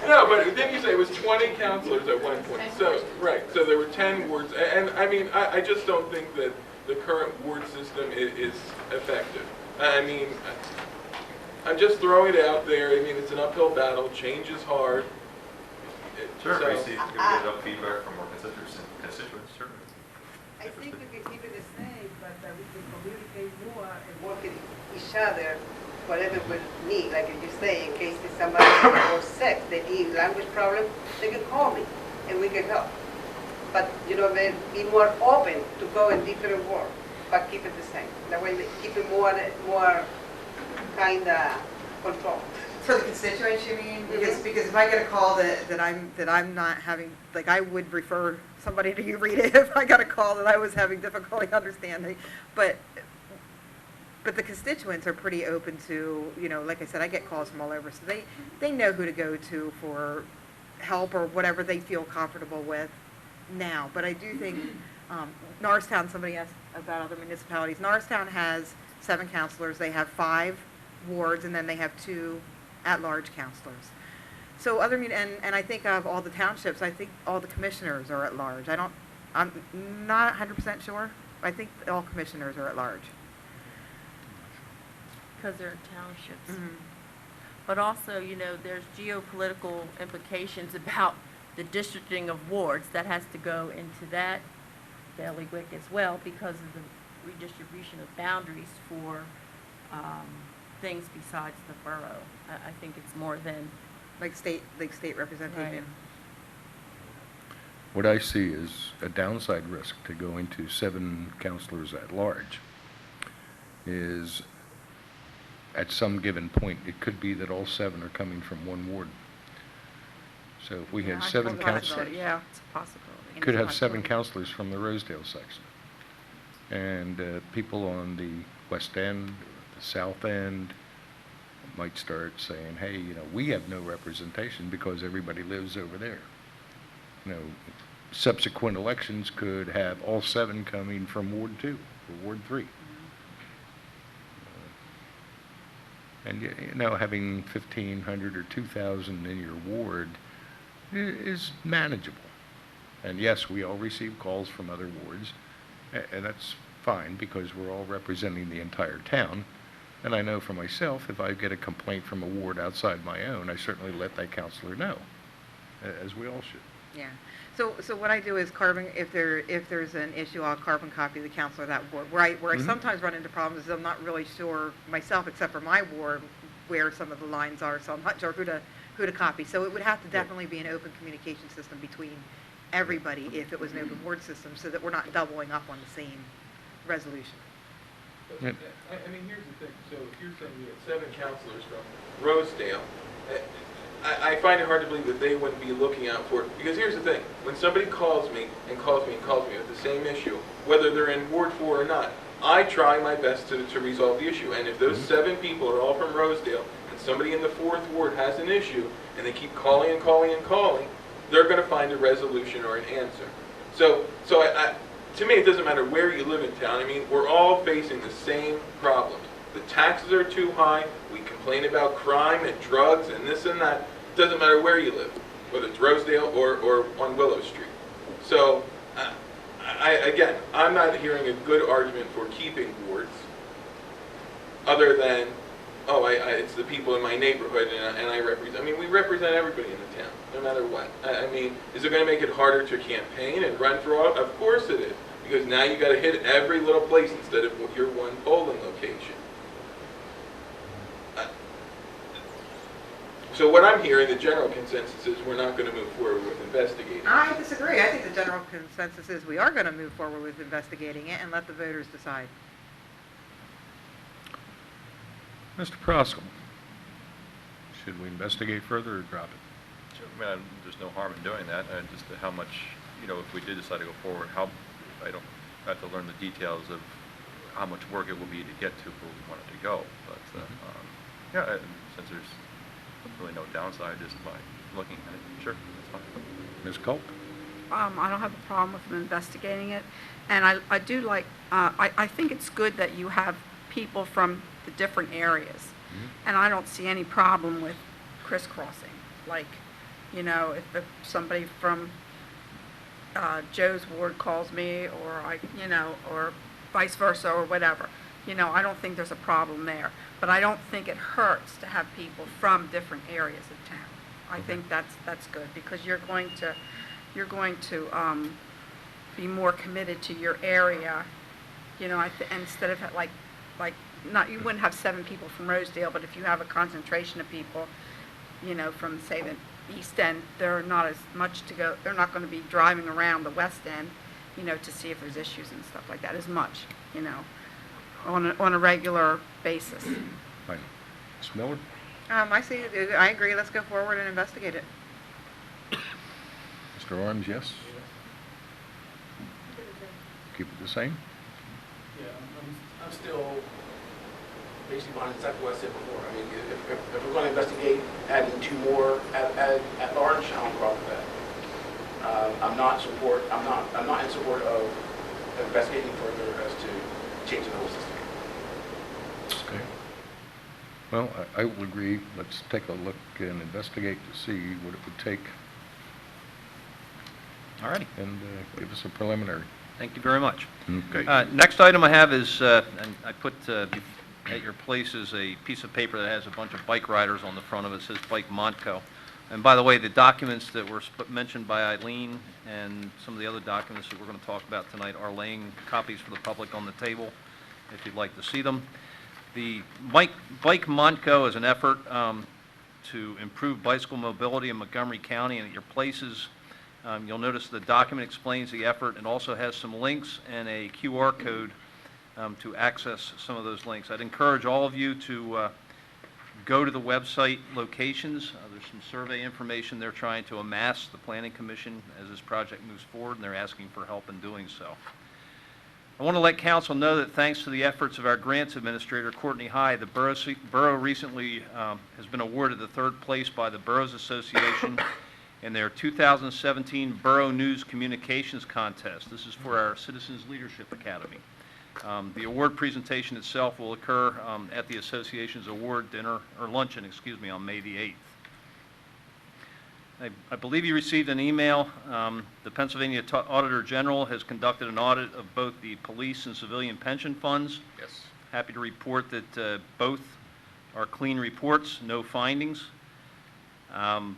No, but didn't you say it was 20 councilors at one point? So, right, so there were 10 wards. And I mean, I just don't think that the current ward system is effective. I mean, I'm just throwing it out there. I mean, it's an uphill battle. Change is hard. Sure, So, we see it's going to get enough feedback from our constituents, certainly. I think we can keep it the same, but we can communicate more and work with each other, whatever we need. Like you say, in case there's somebody or sick, they need language problem, they can call me and we can help. But, you know, they be more open to go in different work, but keep it the same. That way, they keep it more kind of control. For the constituents, you mean? Because if I get a call that I'm not having, like I would refer somebody to you, Rita, if I got a call that I was having difficulty understanding. But the constituents are pretty open to, you know, like I said, I get calls from all over, so they know who to go to for help or whatever they feel comfortable with now. But I do think Norristown, somebody asked about other municipalities. Norristown has 7 counselors. They have 5 wards, and then they have 2 at-large counselors. So and I think of all the townships, I think all the commissioners are at large. I'm not 100% sure. I think all commissioners are at large. Because they're townships. But also, you know, there's geopolitical implications about the districting of wards that has to go into that bailiwick as well because of the redistribution of boundaries for things besides the borough. I think it's more than like state representation. Right. What I see is a downside risk to going to 7 counselors at large is at some given point, it could be that all 7 are coming from one ward. So if we had 7 counselors, Yeah, it's a possibility. could have 7 counselors from the Rosedale section. And people on the west end, the south end, might start saying, hey, you know, we have no representation because everybody lives over there. You know, subsequent elections could have all 7 coming from Ward 2 or Ward 3. And, you know, having 1,500 or 2,000 in your ward is manageable. And yes, we all receive calls from other wards, and that's fine because we're all representing the entire town. And I know for myself, if I get a complaint from a ward outside my own, I certainly let that counselor know, as we all should. Yeah. So what I do is if there's an issue, I'll carbon copy the counselor of that ward. Where I sometimes run into problems is I'm not really sure myself, except for my ward, where some of the lines are. So I'm not sure who to copy. So it would have to definitely be an open communication system between everybody if it was an open ward system, so that we're not doubling up on the same resolution. Yeah. I mean, here's the thing. So if you're saying you had 7 counselors from Rosedale, I find it hard to believe that they wouldn't be looking out for it. Because here's the thing. When somebody calls me with the same issue, whether they're in Ward 4 or not, I try my best to resolve the issue. And if those 7 people are all from Rosedale, and somebody in the 4th Ward has an issue, and they keep calling and calling and calling, they're going to find a resolution or an answer. So to me, it doesn't matter where you live in town. I mean, we're all facing the same problems. The taxes are too high. We complain about crime and drugs and this and that. It doesn't matter where you live, whether it's Rosedale or on Willow Street. So, again, I'm not hearing a good argument for keeping wards, other than, it's the people in my neighborhood and I represent. I mean, we represent everybody in the town, no matter what. I mean, is it going to make it harder to campaign and run for office? Of course it is, because now you got to hit every little place instead of your one polling location. So what I'm hearing, the general consensus is we're not going to move forward with investigating. I disagree. I think the general consensus is we are going to move forward with investigating it and let the voters decide. Mr. Proskal, should we investigate further or drop it? Sure. I mean, there's no harm in doing that. Just how much, you know, if we did decide to go forward, I have to learn the details of how much work it will be to get to where we want it to go. But since there's really no downside just by looking at it, sure, that's fine. Ms. Culp? I don't have a problem with them investigating it. And I do like, I think it's good that you have people from the different areas. And I don't see any problem with crisscrossing. Like, you know, if somebody from Joe's ward calls me or vice versa or whatever, you know, I don't think there's a problem there. But I don't think it hurts to have people from different areas of town. I think that's good because you're going to be more committed to your area, you know, instead of not, you wouldn't have 7 people from Rosedale, but if you have a concentration of people, you know, from, say, the East End, they're not as much to go, they're not going to be driving around the West End, you know, to see if there's issues and stuff like that as much, you know, on a regular basis. Fine. Ms. Miller? I agree, let's go forward and investigate it. Mr. Arms, yes? Keep it the same? Yeah, I'm still basically behind exactly what I said before. I mean, if we're going to investigate adding 2 more at large, I don't have a problem with that. I'm not in support of investigating further as to changing the whole system. Okay. Well, I will agree. Let's take a look and investigate to see what it would take. All righty. And give us a preliminary. Thank you very much. Okay. Next item I have is, and I put at your place is a piece of paper that has a bunch of bike riders on the front of it. It says Bike Montco. And by the way, the documents that were mentioned by Eileen and some of the other documents that we're going to talk about tonight are laying copies for the public on the table if you'd like to see them. The Bike Montco is an effort to improve bicycle mobility in Montgomery County, and at your places, you'll notice the document explains the effort and also has some links and a QR code to access some of those links. I'd encourage all of you to go to the website locations. There's some survey information they're trying to amass, the Planning Commission, as this project moves forward, and they're asking for help in doing so. I want to let Council know that thanks to the efforts of our grants administrator, Courtney High, the Borough recently has been awarded the 3rd place by the Boroughs Association in their 2017 Borough News Communications Contest. This is for our Citizens Leadership Academy. The award presentation itself will occur at the association's award dinner, or luncheon, excuse me, on May the 8th. I believe you received an email. The Pennsylvania Auditor General has conducted an audit of both the police and civilian pension funds. Yes. Happy to report that both are clean reports, no findings. The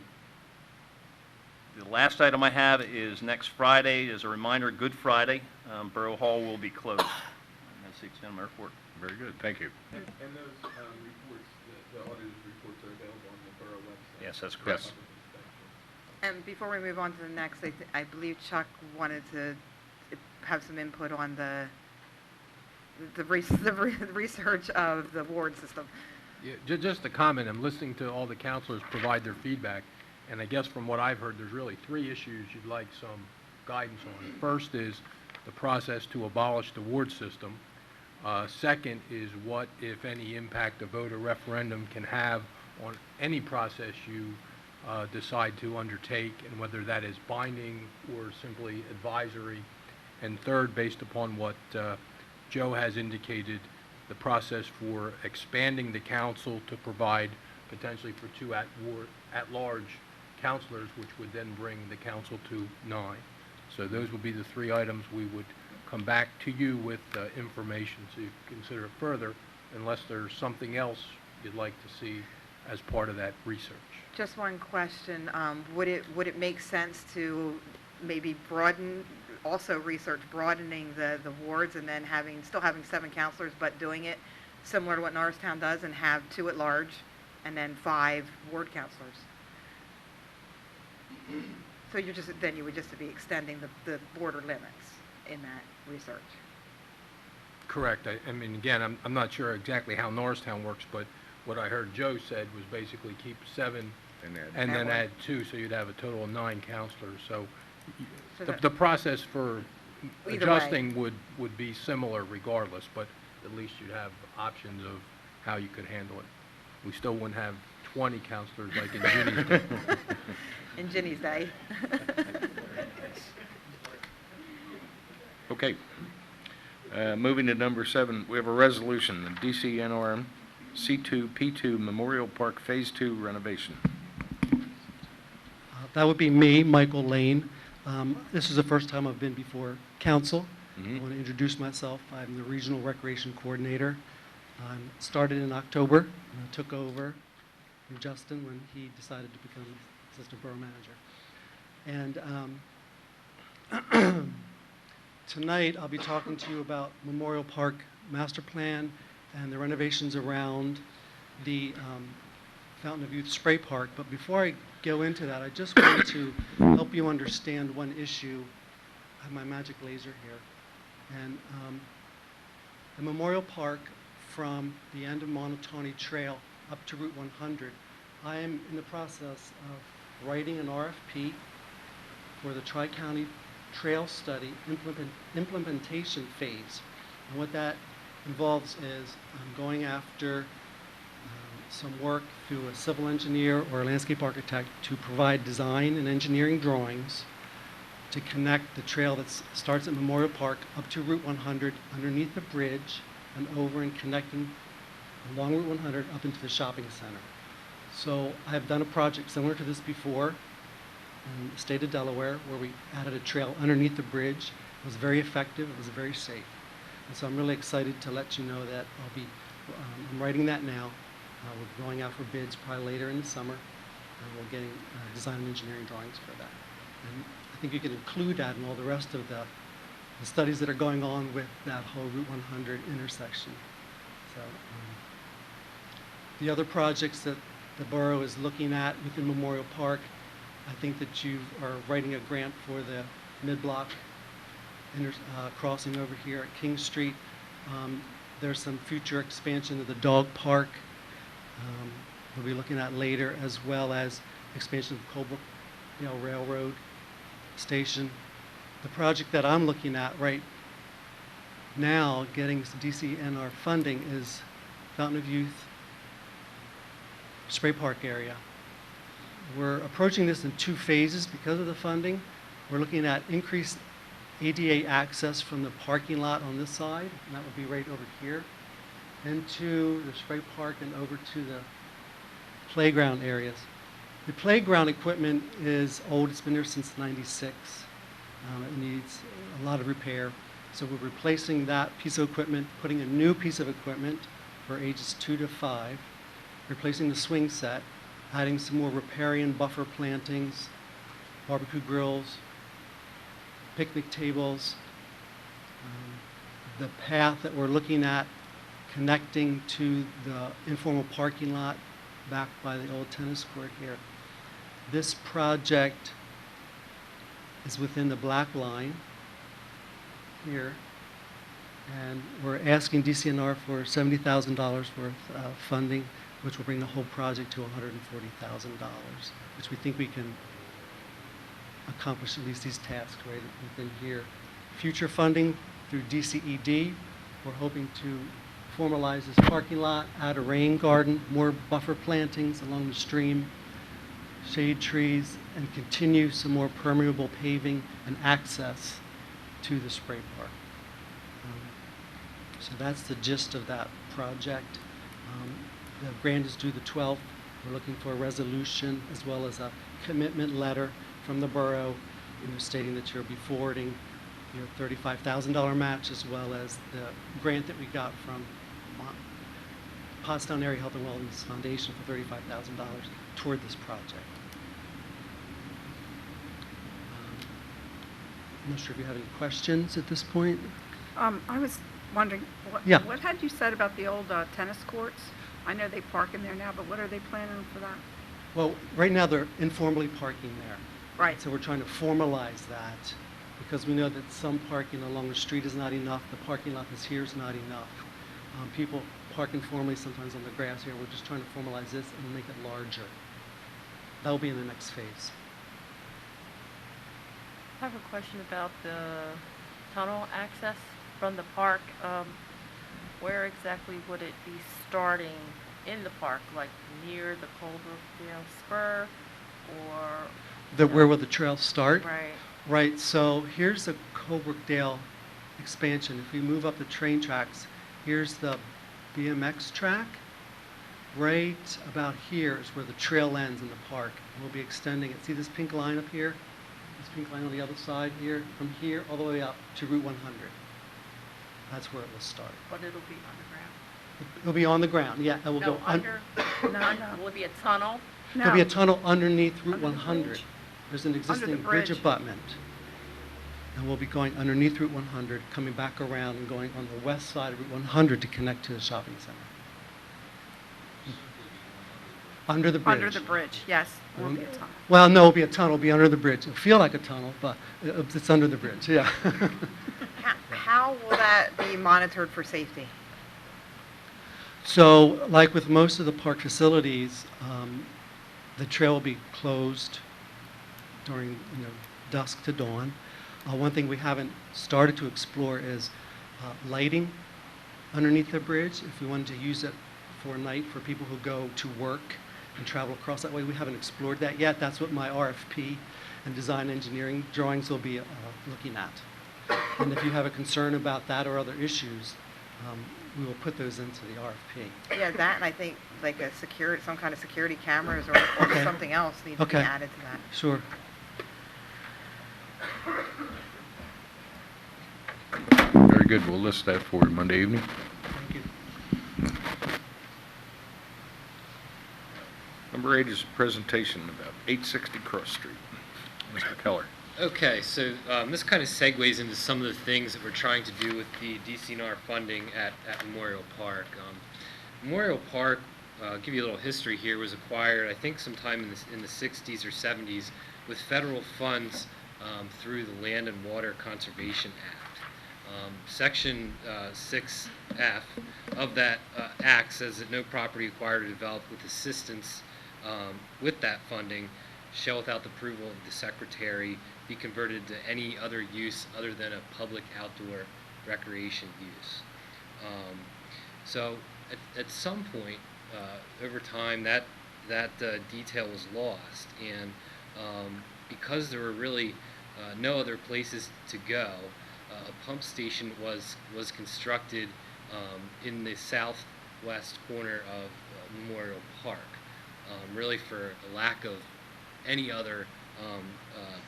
last item I have is next Friday. As a reminder, Good Friday. Borough Hall will be closed. And that's the extent of my report. Very good. Thank you. And those reports, the auditor's reports are available on the Borough website? Yes, that's correct. Yes. And before we move on to the next, I believe Chuck wanted to have some input on the research of the ward system. Yeah, just a comment. I'm listening to all the counselors provide their feedback, and I guess from what I've heard, there's really 3 issues you'd like some guidance on. First is the process to abolish the ward system. Second is what, if any, impact a vote or referendum can have on any process you decide to undertake, and whether that is binding or simply advisory. And third, based upon what Joe has indicated, the process for expanding the council to provide potentially for 2 at-large counselors, which would then bring the council to 9. So those would be the 3 items. We would come back to you with information so you can consider it further, unless there's something else you'd like to see as part of that research. Just one question. Would it make sense to maybe also research broadening the wards and then still having 7 counselors, but doing it similar to what Norristown does and have 2 at large and then 5 ward counselors? So you would just be extending the border limits in that research. Correct. I mean, again, I'm not sure exactly how Norristown works, but what I heard Joe said was basically keep 7 and then add 2, so you'd have a total of 9 counselors. So the process for adjusting would be similar regardless, but at least you'd have options of how you could handle it. We still wouldn't have 20 counselors like in Ginny's day. In Ginny's day. Okay. Moving to number 7, we have a resolution, the DCNR C2P2 Memorial Park Phase 2 renovation. That would be me, Michael Lane. This is the first time I've been before council. I want to introduce myself. I'm the Regional Recreation Coordinator. Started in October, and I took over from Justin when he decided to become Assistant Borough Manager. And tonight I'll be talking to you about Memorial Park Master Plan and the renovations around the Fountain of Youth Spray Park. But before I go into that, I just want to help you understand one issue. I have my magic laser here. And the Memorial Park, from the end of Monotony Trail up to Route 100, I am in the process of writing an RFP for the Tri-County Trail Study implementation phase. And what that involves is I'm going after some work through a civil engineer or a landscape architect to provide design and engineering drawings to connect the trail that starts at Memorial Park up to Route 100 underneath the bridge and over and connecting along Route 100 up into the shopping center. So I've done a project similar to this before in the state of Delaware, where we added a trail underneath the bridge. It was very effective. It was very safe. And so I'm really excited to let you know that I'm writing that now. We're going out for bids probably later in the summer, and we're getting design and engineering drawings for that. And I think you can include that in all the rest of the studies that are going on with that whole Route 100 intersection. So the other projects that the borough is looking at within Memorial Park, I think that you are writing a grant for the mid-block crossing over here at King Street. There's some future expansion of the dog park we'll be looking at later, as well as expansion of Colebrook Railroad Station. The project that I'm looking at right now, getting some DCNR funding, is Fountain of Youth Spray Park area. We're approaching this in 2 phases because of the funding. We're looking at increased ADA access from the parking lot on this side, and that would be right over here, into the spray park and over to the playground areas. The playground equipment is old. It's been there since '96. It needs a lot of repair. So we're replacing that piece of equipment, putting a new piece of equipment for ages 2 to 5, replacing the swing set, adding some more riparian buffer plantings, barbecue grills, picnic tables. The path that we're looking at connecting to the informal parking lot back by the old tennis court here. This project is within the black line here, and we're asking DCNR for $70,000 worth of funding, which will bring the whole project to $140,000, which we think we can accomplish at least these tasks right within here. Future funding through DCED, we're hoping to formalize this parking lot, add a rain garden, more buffer plantings along the stream, shade trees, and continue some more permeable paving and access to the spray park. So that's the gist of that project. The grant is due the 12th. We're looking for a resolution as well as a commitment letter from the borough, stating that you'll be forwarding your $35,000 match, as well as the grant that we got from Pottstown Area Health and Wellness Foundation for $35,000 toward this project. I'm not sure if you have any questions at this point. I was wondering, Yeah. what had you said about the old tennis courts? I know they park in there now, but what are they planning for that? Well, right now they're informally parking there. Right. So we're trying to formalize that, because we know that some parking along the street is not enough. The parking lot that's here is not enough. People park informally sometimes on the grass here. We're just trying to formalize this and make it larger. That will be in the next phase. I have a question about the tunnel access from the park. Where exactly would it be starting in the park, like near the Colebrook Spur, or? Where will the trail start? Right. Right, so here's the Colebrookdale expansion. If we move up the train tracks, here's the BMX track. Right about here is where the trail ends in the park. We'll be extending it. See this pink line up here? This pink line on the other side here, from here all the way up to Route 100. That's where it will start. But it'll be underground? It'll be on the ground, yeah. It will go under? No. Will it be a tunnel? No. There'll be a tunnel underneath Route Under the 100. bridge. There's an Under the existing bridge bridge. abutment. and we'll be going underneath Route 100, coming back around and going on the west side of Route 100 to connect to the shopping center. Under the bridge. Under the bridge, yes. Will be a tunnel. Well, no, it'll be a tunnel, it'll be under the bridge. It'll feel like a tunnel, but it's under the bridge, yeah. How will that be monitored for safety? So, like with most of the park facilities, the trail will be closed during, dusk to dawn. One thing we haven't started to explore is lighting underneath the bridge. If we wanted to use it for night for people who go to work and travel across that way, we haven't explored that yet. That's what my RFP and design engineering drawings will be looking at. And if you have a concern about that or other issues, we will put those into the RFP. Yeah, that and I think like some kind of security cameras or Okay. something else needs to be Okay. added to that. Sure. Very good. We'll list that for Monday evening. Thank you. Number 8 is a presentation about 860 Cross Street. Mr. Keller. Okay, so this kind of segues into some of the things that we're trying to do with the DCNR funding at Memorial Park. Memorial Park, I'll give you a little history here, was acquired I think sometime in the 60s or 70s with federal funds through the Land and Water Conservation Act. Section 6F of that act says that no property acquired or developed with assistance with that funding shall, without the approval of the Secretary, be converted to any other use other than a public outdoor recreation use. So at some point over time that detail was lost, and because there were really no other places to go, a pump station was constructed in the southwest corner of Memorial Park, really for a lack of any other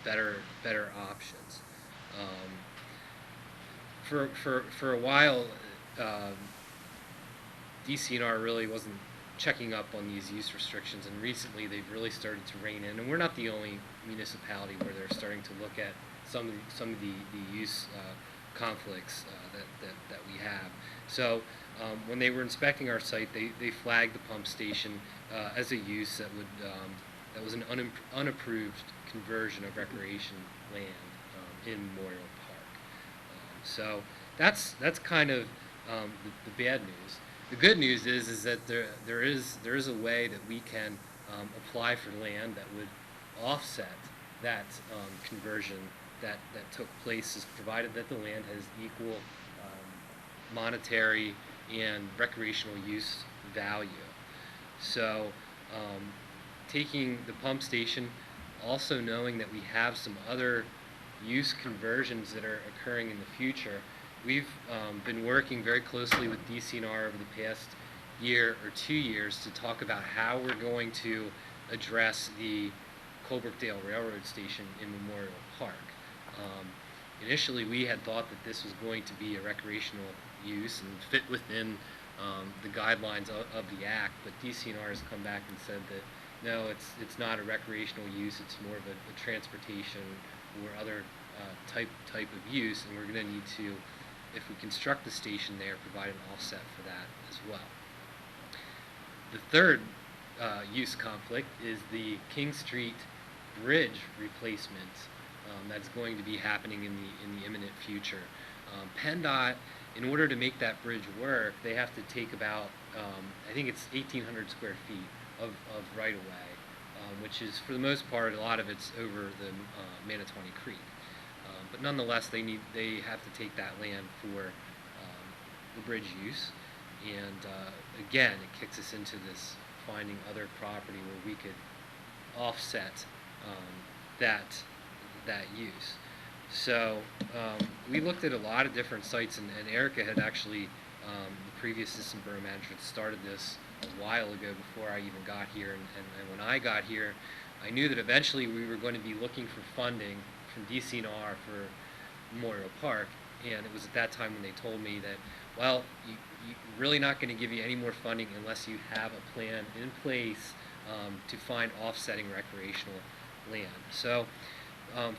better options. For a while, DCNR really wasn't checking up on these use restrictions, and recently they've really started to rein in. And we're not the only municipality where they're starting to look at some of the use conflicts that we have. So when they were inspecting our site, they flagged the pump station as a use that was an unapproved conversion of recreation land in Memorial Park. So that's kind of the bad news. The good news is that there is a way that we can apply for land that would offset that conversion that took place, is provided that the land has equal monetary and recreational use value. So taking the pump station, also knowing that we have some other use conversions that are occurring in the future, we've been working very closely with DCNR over the past year or 2 years to talk about how we're going to address the Colebrookdale Railroad Station in Memorial Park. Initially, we had thought that this was going to be a recreational use and fit within the guidelines of the Act, but DCNR has come back and said that no, it's not a recreational use, it's more of a transportation or other type of use, and we're going to need to, if we construct the station there, provide an offset for that as well. The third use conflict is the King Street Bridge replacement that's going to be happening in the imminent future. PennDOT, in order to make that bridge work, they have to take about, I think it's 1,800 square feet of right-of-way, which is, for the most part, a lot of it's over the Manatawny Creek. But nonetheless, they have to take that land for the bridge use, and again, it kicks us into this finding other property where we could offset that use. So we looked at a lot of different sites, and Erica had actually, the previous assistant borough manager, had started this a while ago before I even got here, and when I got here, I knew that eventually we were going to be looking for funding from DCNR for Memorial Park, and it was at that time when they told me that, well, you're really not going to give you any more funding unless you have a plan in place to find offsetting recreational land. So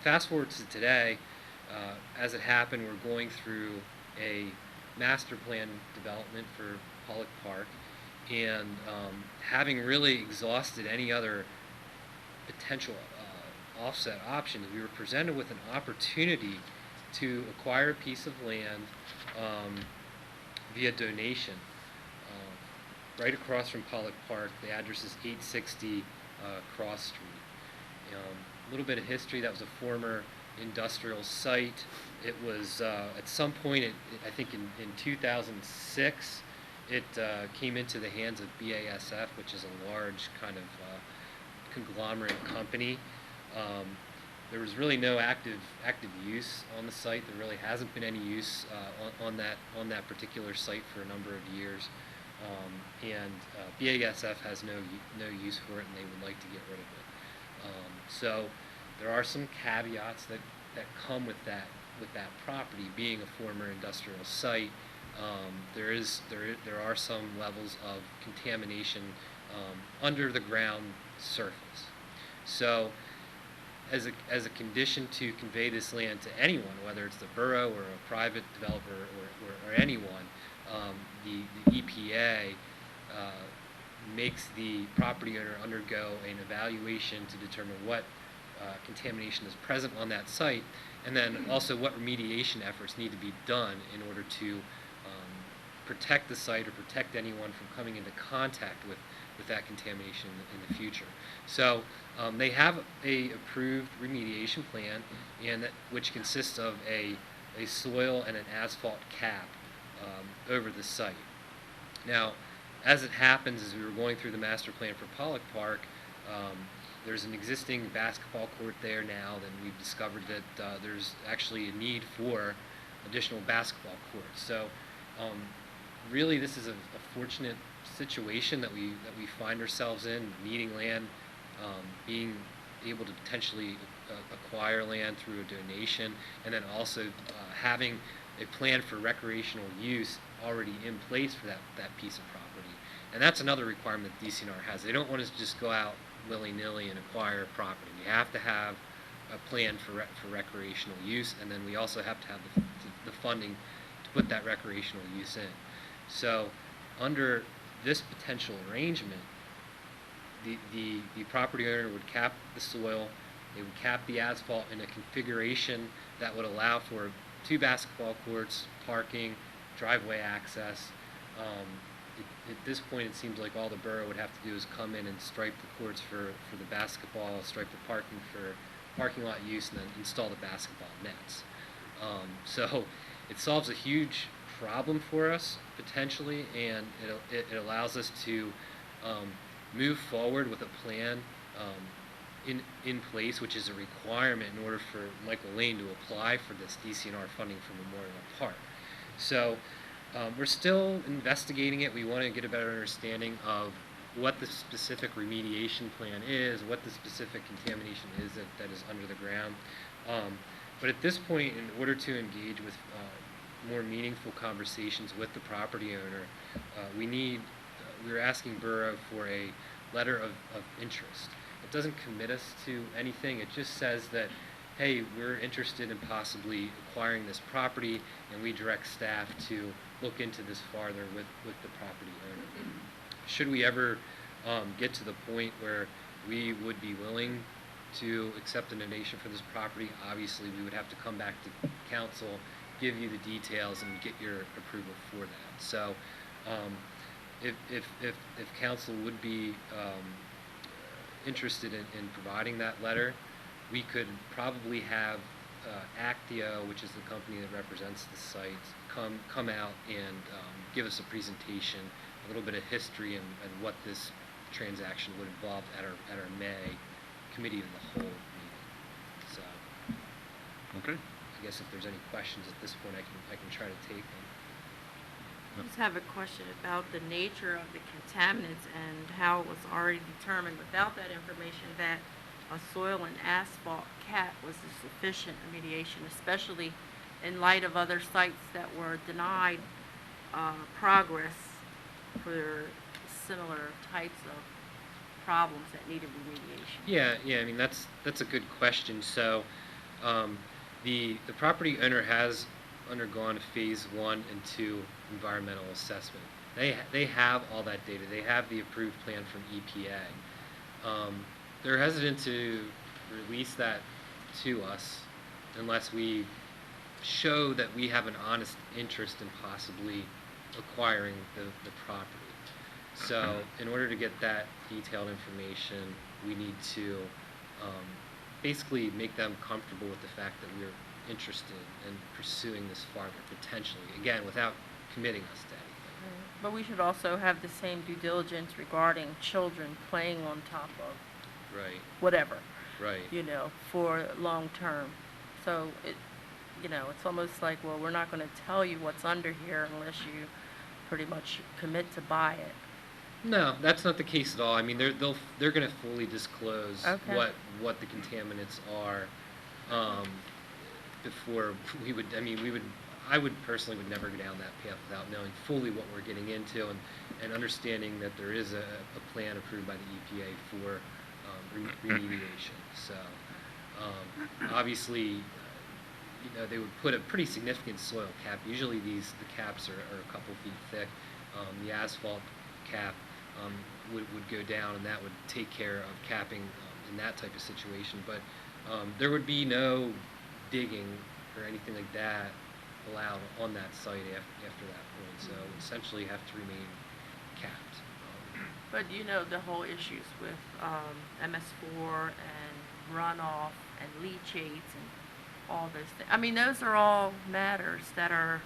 fast forward to today, As it happened, we're going through a master plan development for Pollock Park, and having really exhausted any other potential offset options, we were presented with an opportunity to acquire a piece of land via donation right across from Pollock Park. The address is 860 Cross Street. A little bit of history: that was a former industrial site. It was at some point, I think in 2006, it came into the hands of BASF, which is a large kind of conglomerate company. There was really no active use on the site. There really hasn't been any use on that particular site for a number of years, and BASF has no use for it, and they would like to get rid of it. So there are some caveats that come with that property being a former industrial site. There are some levels of contamination under the ground surface. So as a condition to convey this land to anyone, whether it's the borough or a private developer or anyone, the EPA makes the property owner undergo an evaluation to determine what contamination is present on that site, and then also what remediation efforts need to be done in order to protect the site or protect anyone from coming into contact with that contamination in the future. So they have a approved remediation plan, and which consists of a soil and an asphalt cap over the site. Now, as it happens, as we were going through the master plan for Pollock Park, there's an existing basketball court there now. Then we've discovered that there's actually a need for additional basketball courts. So really, this is a fortunate situation that we find ourselves in, needing land, being able to potentially acquire land through a donation, and then also having a plan for recreational use already in place for that piece of property. And that's another requirement that DCNR has. They don't want us to just go out willy-nilly and acquire property. We have to have a plan for recreational use, and then we also have to have the funding to put that recreational use in. So under this potential arrangement, the property owner would cap the soil, they would cap the asphalt in a configuration that would allow for 2 basketball courts, parking, driveway access. At this point, it seems like all the borough would have to do is come in and stripe the courts for the basketball, stripe the parking for parking lot use, and then install the basketball nets. So it solves a huge problem for us, potentially, and it allows us to move forward with a plan in place, which is a requirement in order for Michael Lane to apply for this DCNR funding for Memorial Park. So we're still investigating it. We want to get a better understanding of what the specific remediation plan is, what the specific contamination is that is under the ground. But at this point, in order to engage with more meaningful conversations with the property owner, we're asking Borough for a letter of interest. It doesn't commit us to anything. It just says that, hey, we're interested in possibly acquiring this property, and we direct staff to look into this farther with the property owner. Should we ever get to the point where we would be willing to accept a donation for this property, obviously we would have to come back to council, give you the details, and get your approval for that. So if council would be interested in providing that letter, we could probably have Actio, which is the company that represents the site, come out and give us a presentation, a little bit of history, and what this transaction would involve at our May committee of the whole meeting. So, Okay. I guess if there's any questions at this point, I can try to take them. I just have a question about the nature of the contaminants and how it was already determined without that information that a soil and asphalt cap was a sufficient remediation, especially in light of other sites that were denied progress for similar types of problems that needed remediation. Yeah. I mean, that's a good question. So, The property owner has undergone phase 1 and 2 environmental assessment. They have all that data. They have the approved plan from EPA. They're hesitant to release that to us unless we show that we have an honest interest in possibly acquiring the property. So in order to get that detailed information, we need to basically make them comfortable with the fact that we're interested in pursuing this farther, potentially, again, without committing us to anything. But we should also have the same due diligence regarding children playing on top of Right. whatever, Right. you know, for long term. So it's almost like, well, we're not going to tell you what's under here unless you pretty much commit to buy it. No, that's not the case at all. I mean, they're going to fully disclose Okay. what the contaminants are before we would. I mean, I would personally would never go down that path without knowing fully what we're getting into and understanding that there is a plan approved by the EPA for remediation. So obviously, they would put a pretty significant soil cap. Usually the caps are a couple feet thick. The asphalt cap would go down, and that would take care of capping in that type of situation. But there would be no digging or anything like that allowed on that site after that point. So essentially have to remain capped. But the whole issues with MS4 and runoff and leachates and all those things. I mean, those are all matters that are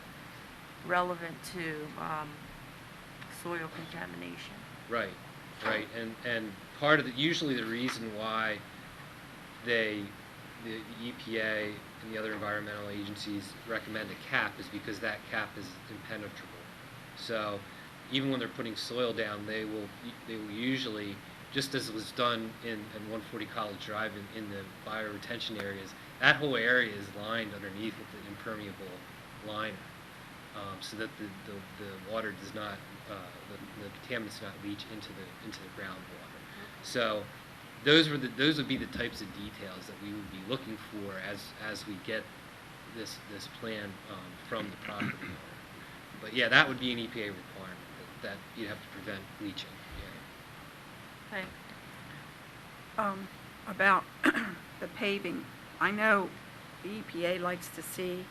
relevant to soil contamination. Right, right, and part of usually the reason why the EPA and the other environmental agencies recommend a cap is because that cap is impenetrable. So even when they're putting soil down, they will usually, just as was done in 140 College Drive in the bioretention areas, that whole area is lined underneath with an impermeable liner, so that the water does not, the contaminants do not leach into the groundwater. So those would be the types of details that we would be looking for as we get this plan from the property owner. But yeah, that would be an EPA requirement that you'd have to prevent leaching. Yeah. Thanks. About the paving, I know the EPA likes to see,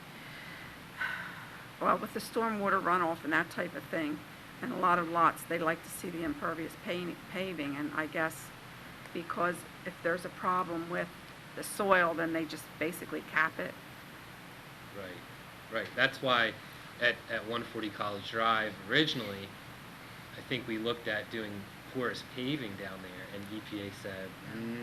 well, with the stormwater runoff and that type of thing, and a lot of lots, they like to see the impervious paving, and I guess because if there's a problem with the soil, then they just basically cap it. Right. That's why at 140 College Drive originally, I think we looked at doing porous paving down there, and EPA said,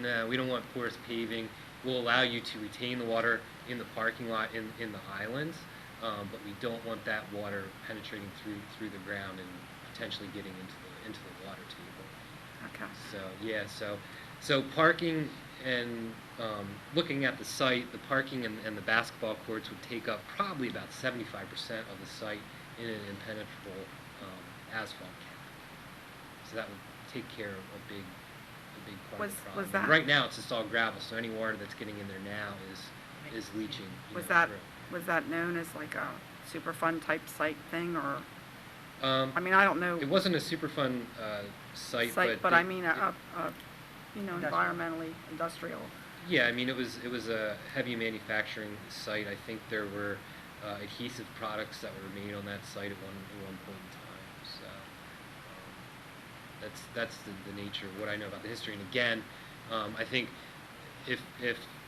no, we don't want porous paving. We'll allow you to retain the water in the parking lot in the islands, but we don't want that water penetrating through the ground and potentially getting into the water table. Okay. So yeah, so parking and looking at the site, the parking and the basketball courts would take up probably about 75% of the site in an impenetrable asphalt cap. So that would take care of a big part of the problem. Was that, right now it's just all gravel, so any water that's getting in there now is leaching. was that known as like a Superfund type site thing, or? I mean, I don't know. It wasn't a Superfund site, but I mean environmentally industrial. Yeah, I mean it was a heavy manufacturing site. I think there were adhesive products that were made on that site at one point in time. So that's the nature of what I know about the history. And again, I think if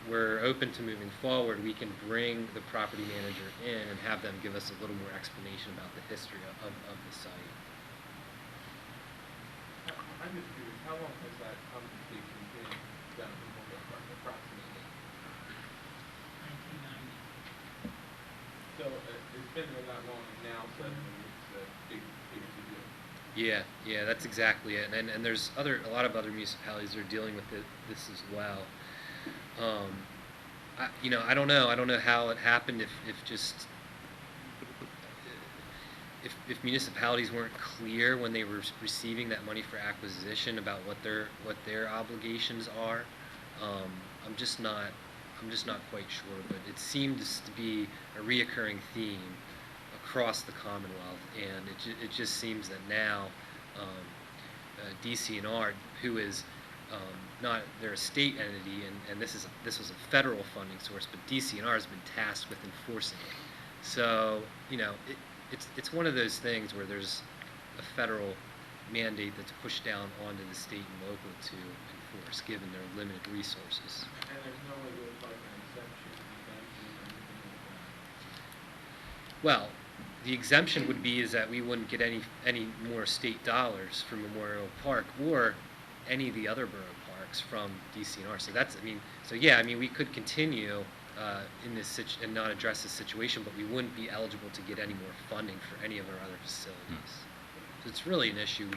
we're open to moving forward, we can bring the property manager in and have them give us a little more explanation about the history of the site. I'm just curious, how long has that conversation been down in Borough approximately? 1990. So it's been there that long, and now suddenly it's a big deal. Yeah, that's exactly it. And there's a lot of other municipalities that are dealing with this as well. I don't know. I don't know how it happened. If municipalities weren't clear when they were receiving that money for acquisition about what their obligations are, I'm I'm just not quite sure, but it seems to be a reoccurring theme across the Commonwealth, and it just seems that now DCNR, who is not, they're a state entity, and this was a federal funding source, but DCNR has been tasked with enforcing it. So, it's one of those things where there's a federal mandate that's pushed down onto the state and local to enforce, given their limited resources. And there's no way to apply for an exemption, Well, the exemption would be is that we wouldn't get any more state dollars from Memorial Park or any of the other borough parks from DCNR. So that's, we could continue in this and not address this situation, but we wouldn't be eligible to get any more funding for any of our other facilities. So it's really an issue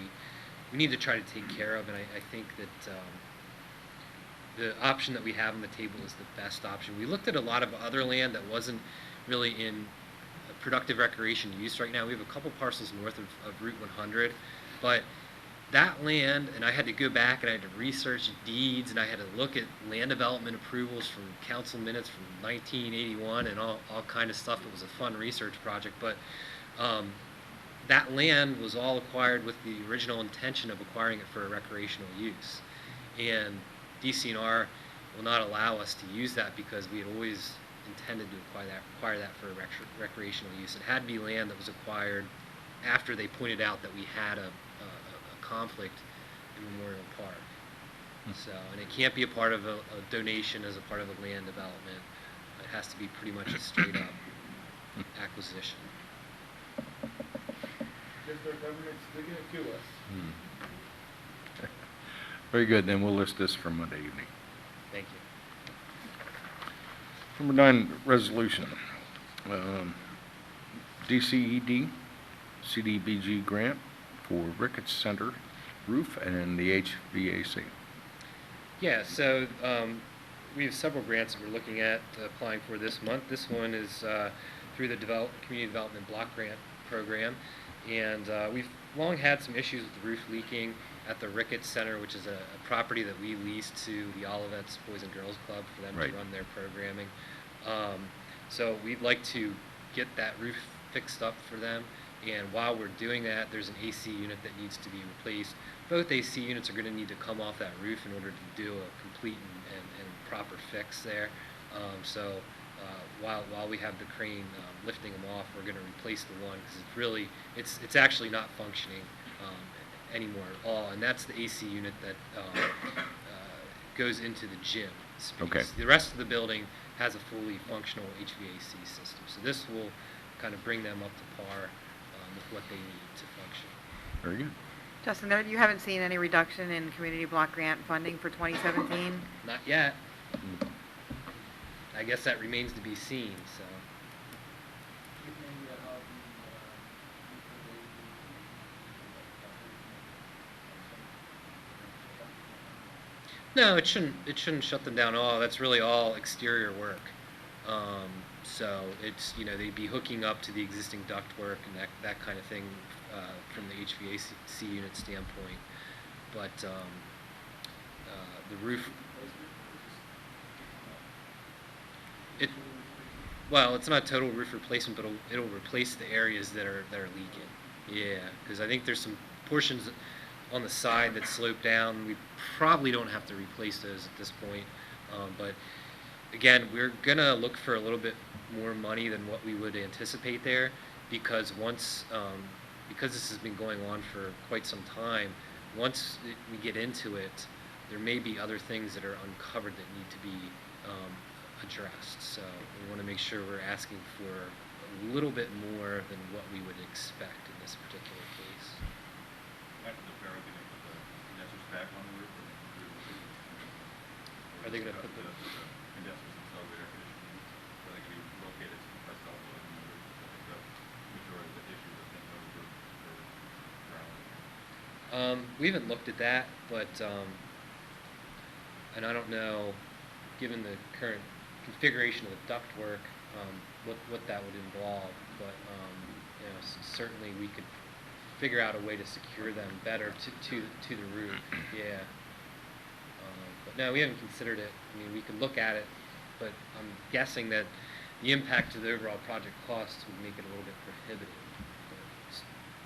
we need to try to take care of, and I think that the option that we have on the table is the best option. We looked at a lot of other land that wasn't really in productive recreation use right now. We have a couple parcels north of Route 100, but that land, and I had to go back and I had to research deeds, and I had to look at land development approvals from council minutes from 1981 and all kind of stuff. It was a fun research project, but that land was all acquired with the original intention of acquiring it for a recreational use. And DCNR will not allow us to use that because we had always intended to acquire that for recreational use. It had to be land that was acquired after they pointed out that we had a conflict in Memorial Park. So, and it can't be a part of a donation as a part of a land development. It has to be pretty much a straight up acquisition. Just our government sticking it to us. Very good, then we'll list this for Monday evening. Thank you. Number 9, resolution. DCED, CDBG grant for Ricketts Center roof and the HVAC. Yeah, so we have several grants that we're looking at applying for this month. This one is through the Community Development Block Grant Program, and we've long had some issues with the roof leaking at the Ricketts Center, which is a property that we lease to the Olivet's Boys and Girls Club for them to run their programming. So we'd like to get that roof fixed up for them, and while we're doing that, there's an AC unit that needs to be replaced. Both AC units are going to need to come off that roof in order to do a complete and proper fix there. While we have the crane lifting them off, we're going to replace the one because it's actually not functioning anymore at all, and that's the AC unit that goes into the gym space. Okay. The rest of the building has a fully functional HVAC system, so this will kind of bring them up to par with what they need to function. Very good. Justin, you haven't seen any reduction in community block grant funding for 2017? Not yet. I guess that remains to be seen, so. No, it shouldn't shut them down at all. That's really all exterior work. So it's, they'd be hooking up to the existing ductwork and that kind of thing from the HVAC unit standpoint. But the roof, it's not total roof replacement, but it'll replace the areas that are leaking. Yeah, because I think there's some portions on the side that slope down. We probably don't have to replace those at this point, but again, we're gonna look for a little bit more money than what we would anticipate there, because because this has been going on for quite some time, once we get into it, there may be other things that are uncovered that need to be addressed. So we want to make sure we're asking for a little bit more than what we would expect in this particular case. After the fair, are they going to put the condensers back on the roof? Are they going to put the condensers themselves, the air conditioning, are they going to be located compressed out on the roof? I think the majority of the issues have been over ground. We haven't looked at that, but and I don't know, given the current configuration of the ductwork, what that would involve. But certainly we could figure out a way to secure them better to the roof. Yeah. But no, we haven't considered it. I mean, we could look at it but I'm guessing that the impact to the overall project costs would make it a little bit prohibitive. But it's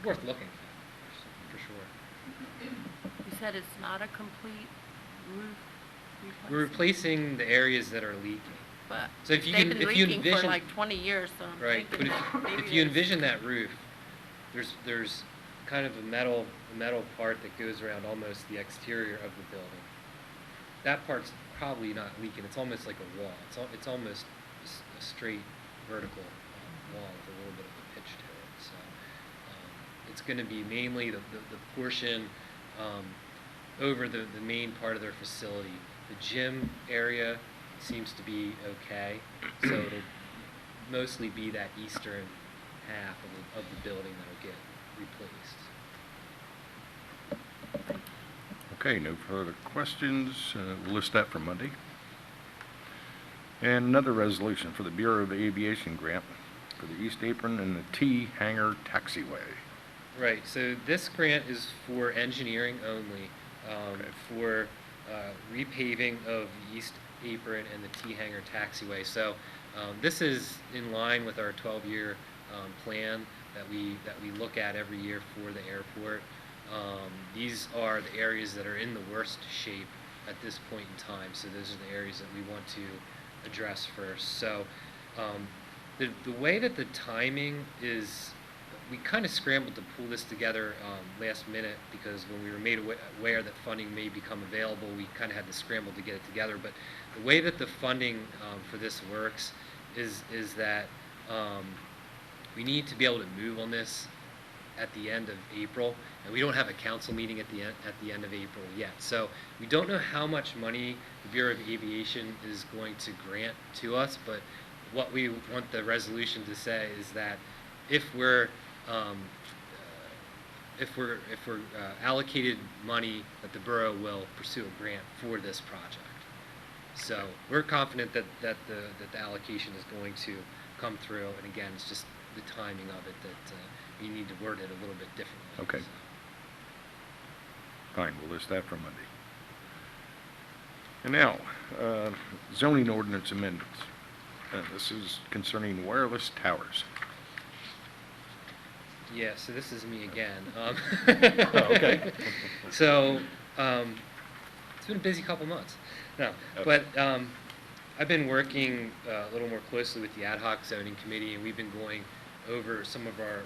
worth looking at, for sure. You said it's not a complete roof replacement? We're replacing the areas that are leaking. But So if you they've can, been if you leaking for envision, like 20 years, so I'm right, but thinking if maybe you there's- envision that roof, there's kind of a metal part that goes around almost the exterior of the building. That part's probably not leaking. It's almost like a wall. It's almost a straight vertical wall with a little bit of a pitch to it. So it's going to be mainly the portion over the main part of their facility. The gym area seems to be okay, so it'll mostly be that eastern half of the building that'll get replaced. Okay, no further questions. We'll list that for Monday. And another resolution for the Bureau of Aviation grant for the East Apron and the T Hangar Taxiway. Right, so this grant is for engineering only, for repaving of the East Apron and the T-Hangar Taxiway. So this is in line with our 12-year plan that we look at every year for the airport. These are the areas that are in the worst shape at this point in time, so those are the areas that we want to address first. So the way that the timing is, we kind of scrambled to pull this together last minute, because when we were made aware that funding may become available, we kind of had to scramble to get it together. But the way that the funding for this works is that we need to be able to move on this at the end of April, and we don't have a council meeting at the end of April yet. So we don't know how much money the Bureau of Aviation is going to grant to us, but what we want the resolution to say is that if we're allocated money, that the borough will pursue a grant for this project. So we're confident that the allocation is going to come through, and again, it's just the timing of it that you need to word it a little bit differently. Okay. So. Fine, we'll list that for Monday. And now, zoning ordinance amendments. This is concerning wireless towers. Yeah, so this is me again. Oh, okay. So it's been a busy couple months. No, but I've been working a little more closely with the ad hoc zoning committee, and we've been going over some of our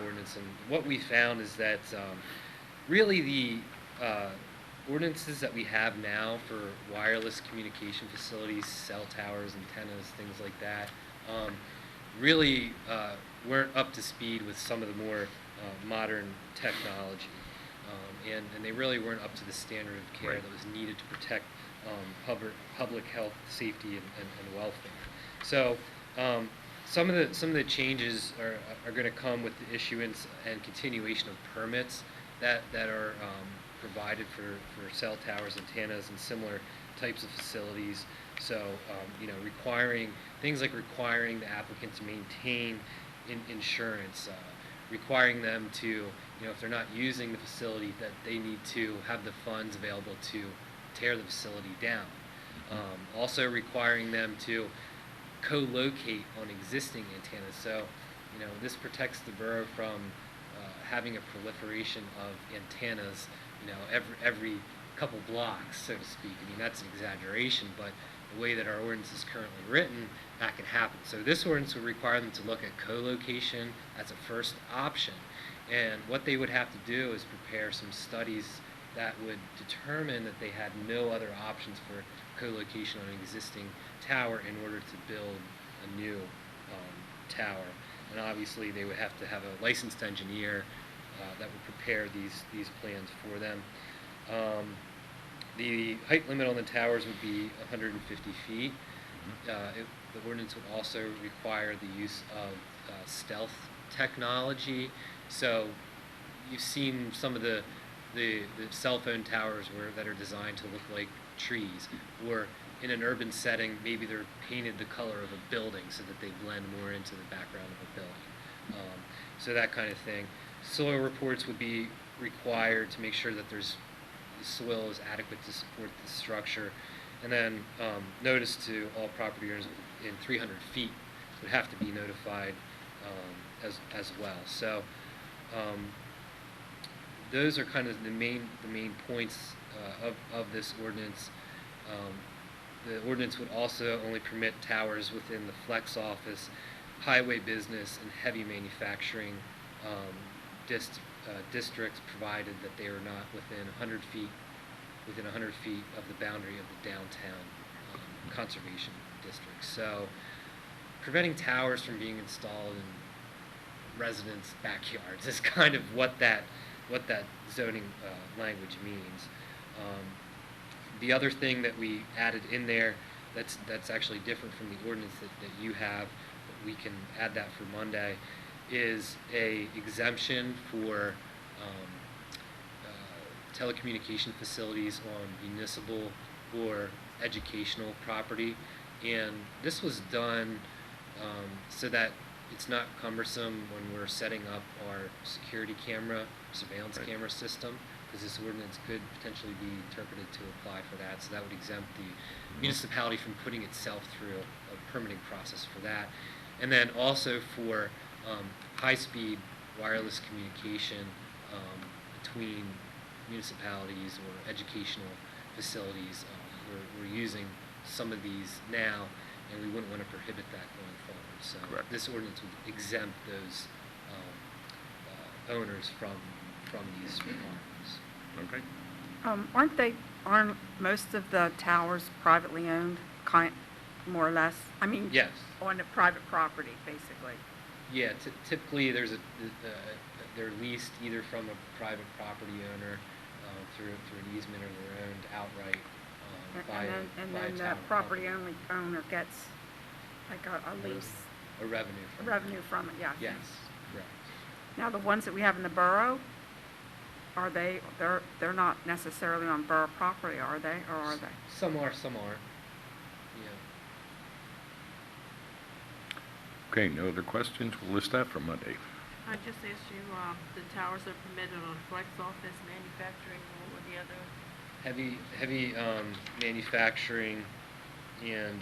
ordinance. And what we found is that really the ordinances that we have now for wireless communication facilities, cell towers, antennas, things like that, really weren't up to speed with some of the more modern technology. And they really weren't up to the standard of care that was needed to protect public health, safety, and welfare. So some of the changes are going to come with the issuance and continuation of permits that are provided for cell towers, antennas, and similar types of facilities. So requiring things like requiring the applicant to maintain insurance, requiring them to, if they're not using the facility, that they need to have the funds available to tear the facility down. Also requiring them to co-locate on existing antennas. So, this protects the borough from having a proliferation of antennas, every couple blocks, so to speak. I mean, that's an exaggeration, but the way that our ordinance is currently written, that can happen. So this ordinance would require them to look at co-location as a first option. And what they would have to do is prepare some studies that would determine that they had no other options for co-location on an existing tower in order to build a new tower. And obviously they would have to have a licensed engineer that would prepare these plans for them. The height limit on the towers would be 150 feet. The ordinance would also require the use of stealth technology. So you've seen some of the cell phone towers that are designed to look like trees, or in an urban setting, maybe they're painted the color of a building so that they blend more into the background of a building. So that kind of thing. Soil reports would be required to make sure that the soil is adequate to support the structure. And then notice to all property owners in 300 feet would have to be notified as well. So those are kind of the main points of this ordinance. The ordinance would also only permit towers within the flex office, highway business, and heavy manufacturing districts, provided that they are not within 100 feet of the boundary of the downtown conservation district. So preventing towers from being installed in residents' backyards is kind of what that zoning language means. The other thing that we added in there that's actually different from the ordinance that you have, but we can add that for Monday, is a exemption for telecommunication facilities on municipal or educational property. And this was done so that it's not cumbersome when we're setting up our security camera, surveillance camera system, because this ordinance could potentially be interpreted to apply for that. So that would exempt the municipality from putting itself through a permitting process for that. And then also for high-speed wireless communication between municipalities or educational facilities. We're using some of these now, and we wouldn't want to prohibit that going forward. So this ordinance would exempt those owners from these requirements. Okay. Aren't most of the towers privately owned, more or less? I mean, yes, on a private property, basically. Yeah, typically they're leased either from a private property owner through an easement, or they're owned outright by and then the property owner gets like a lease. A revenue. From it, yes. Yes, correct. Now the ones that we have in the borough, they're not necessarily on borough property, are they, or are they? Some are, some aren't. Yeah. Okay, no other questions? We'll list that for Monday. I just asked you, the towers are permitted on flex office, manufacturing, what were the other? Heavy manufacturing and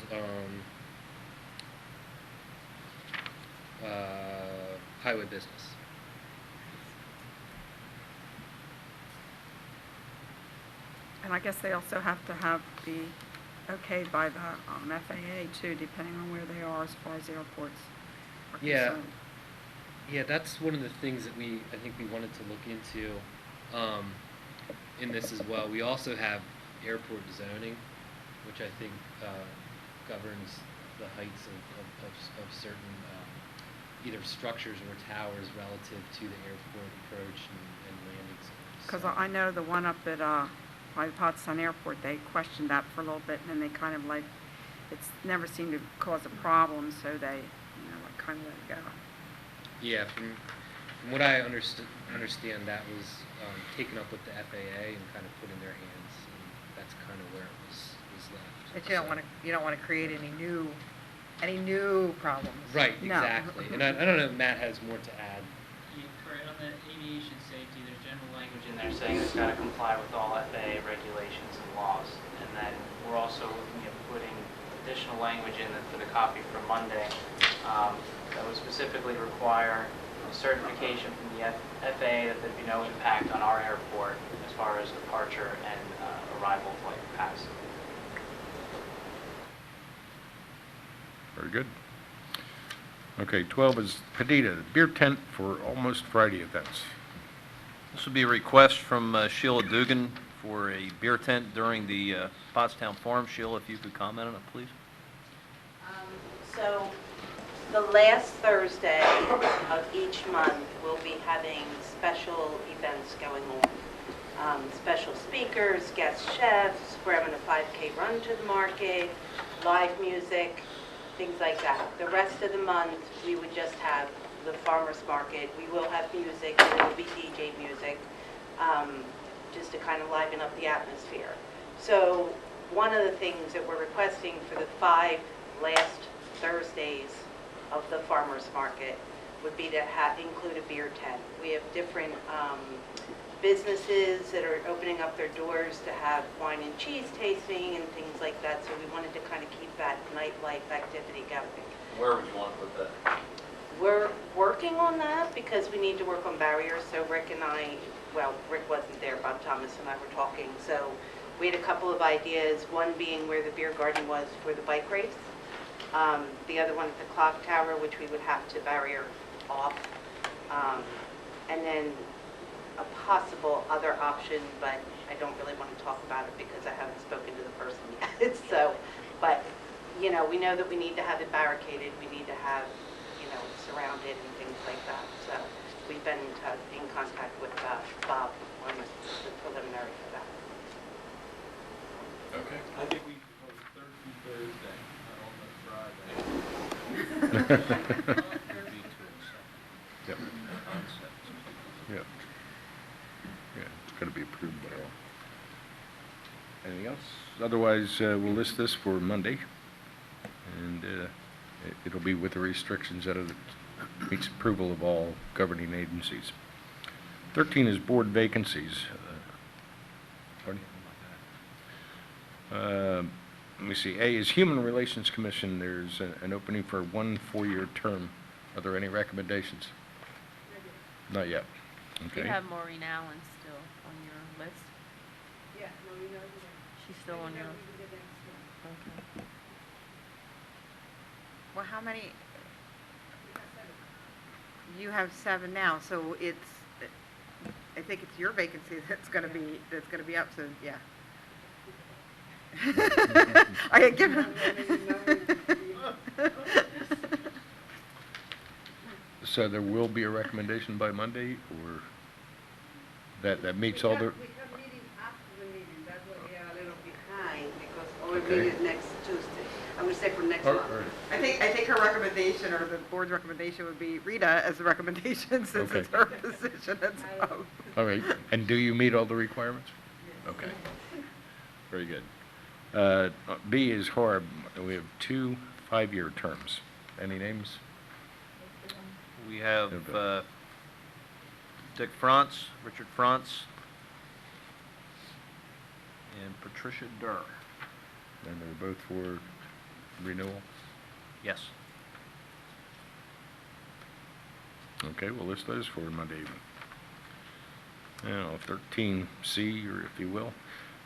highway business. And I guess they also have to be okayed by the FAA too, depending on where they are as far as airports are concerned. Yeah, that's one of the things that I think we wanted to look into in this as well. We also have airport zoning, which I think governs the heights of certain either structures or towers relative to the airport approach and landing zones. Because I know the one up at by the Pottstown Airport, they questioned that for a little bit, and then they kind of it's never seemed to cause a problem, so they, kind of let it go. Yeah, from what I understand, that was taken up with the FAA and kind of put in their hands, and that's kind of where it was left. But you don't want to create any new problems. Right, exactly. And I don't know if Matt has more to add. Correct. On the aviation safety, there's general language in there saying it's got to comply with all FAA regulations and laws. And then we're also looking at putting additional language in for the copy for Monday that would specifically require a certification from the FAA that there'd be no impact on our airport as far as departure and arrival flight capacity. Very good. Okay, 12 is Padita, beer tent for Almost Friday events. This would be a request from Sheila Dugan for a beer tent during the Pottstown Farm. Sheila, if you could comment on it, please. So the last Thursday of each month, we'll be having special events going on. Special speakers, guest chefs, we're having a 5K run to the market, live music, things like that. The rest of the month, we would just have the farmer's market. We will have music, and it will be DJ music, just to kind of liven up the atmosphere. So one of the things that we're requesting for the 5 last Thursdays of the farmer's market, would be to include a beer tent. We have different businesses that are opening up their doors to have wine and cheese tasting and things like that, so we wanted to kind of keep that nightlife activity going. Where would you want to put that? We're working on that because we need to work on barriers, so Rick and I, well, Rick wasn't there, Bob Thomas and I were talking, so we had a couple of ideas, one being where the beer garden was for the bike race, the other one at the clock tower, which we would have to barrier off, and then a possible other option, but I don't really want to talk about it because I haven't spoken to the person yet. So, but, you know, we know that we need to have it barricaded, we need to have, you know, surrounded and things like that. So we've been in contact with Bob on the preliminary for that. Okay. I think we propose Thursday, Thursday, not on the Friday. Yep. Yep. Yeah, it's going to be approved by all. Anything else? Otherwise, we'll list this for Monday, and it'll be with the restrictions that it meets approval of all governing agencies. 13 is board vacancies. Pardon? Let me see. A is Human Relations Commission. There's an opening for 1 4-year term. Are there any recommendations? Not yet. Okay. You have Maureen Allen still on your list? Yeah, no, you know. She's still on your list? Okay. Well, how many? You have 7 now, so it's, I think it's your vacancy that's gonna be up, so, yeah. I give So there will be a recommendation by Monday, or that meets all the... We have meeting after the meeting, that's why we are a little behind, because our Okay. meeting is next Tuesday. I would say for next All month. right. I think her recommendation, or the board's recommendation, would be Rita as the recommendation, since it's Okay. her position that's up. All right, and do you meet all the requirements? Okay, very good. B is Horb. We have 2 5-year terms. Any names? We have Okay. Dick France, Richard France, and Patricia Durr. And they're both for renewal? Yes. Okay, we'll list those for Monday evening. Now, 13C, or if you will.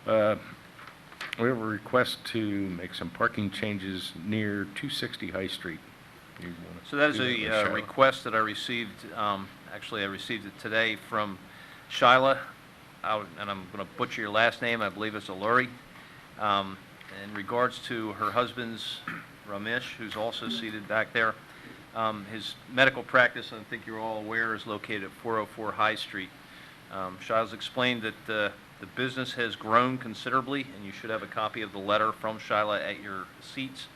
We have a request to make some parking changes near 260 High Street. You wanna So that is do a with Charlotte? request that I received, actually I received it today from Shyla, and I'm going to butcher your last name, I believe it's Alluri, in regards to her husband's, Ramesh, who's also seated back there. His medical practice, I think you're all aware, is located at 404 High Street. Shyla's explained that the business has grown considerably, and you should have a copy of the letter from Shyla at your seats.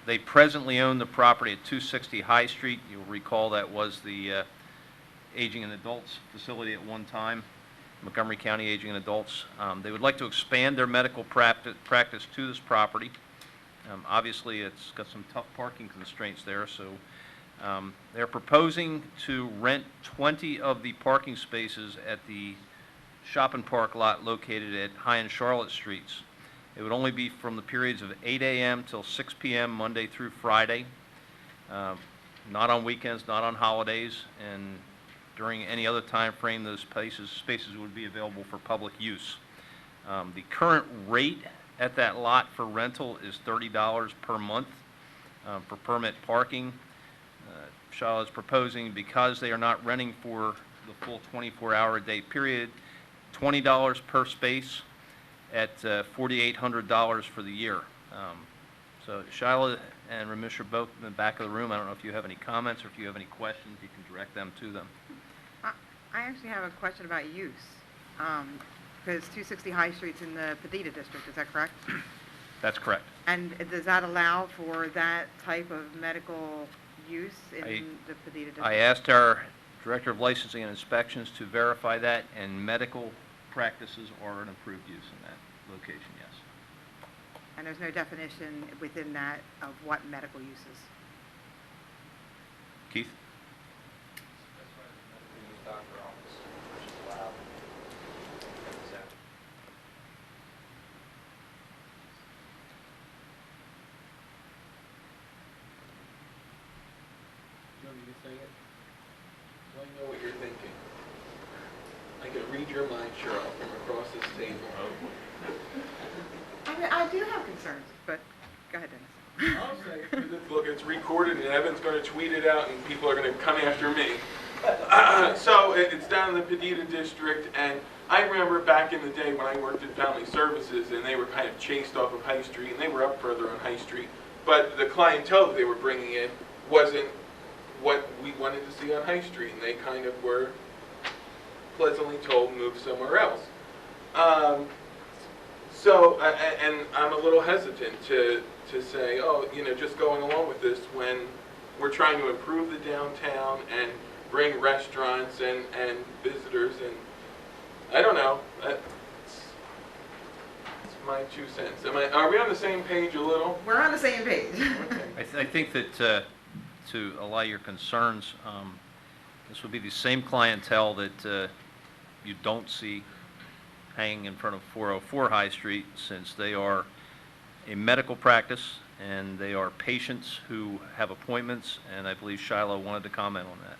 They presently own the property at 260 High Street. You'll recall that was the Aging and Adults facility at one time, Montgomery County Aging and Adults. They would like to expand their medical practice to this property. Obviously, it's got some tough parking constraints there, so they're proposing to rent 20 of the parking spaces at the shop and park lot located at High and Charlotte Streets. It would only be from the periods of 8 a.m. till 6 p.m. Monday through Friday, not on weekends, not on holidays, and during any other time frame, those spaces would be available for public use. The current rate at that lot for rental is $30 per month for permit parking. Shaw is proposing, because they are not renting for the full 24-hour-a-day period, $20 per space at $4,800 for the year. So Shyla and Ramesh are both in the back of the room. I don't know if you have any comments or if you have any questions, you can direct them to them. I actually have a question about use, because 260 High Street's in the Padita district, is that correct? That's correct. And does that allow for that type of medical use in the Padita district? I asked our Director of Licensing and Inspections to verify that, and medical practices are an approved use in that location, yes. And there's no definition within that of what medical uses? Keith? Doctor office, which is allowed. You want me to say it? Well, I know what you're thinking. I can read your mind, Cheryl, from across this table. I mean, I do have concerns, but go ahead, Dennis. I'll say, look, it's recorded, and Evan's going to tweet it out, and people are going to come after me. So it's down in the Padita district, and I remember back in the day when I worked at Family Services, and they were kind of chased off of High Street, and they were up further on High Street, but the clientele that they were bringing in wasn't what we wanted to see on High Street, and they kind of were pleasantly told move somewhere else. And I'm a little hesitant to say, oh, you know, just going along with this when we're trying to improve the downtown and bring restaurants and visitors, and I don't know. It's my 2 cents. Are we on the same page a little? We're on the same page. I think that to allay your concerns, this would be the same clientele that you don't see hanging in front of 404 High Street, since they are a medical practice and they are patients who have appointments, and I believe Shiloh wanted to comment on that.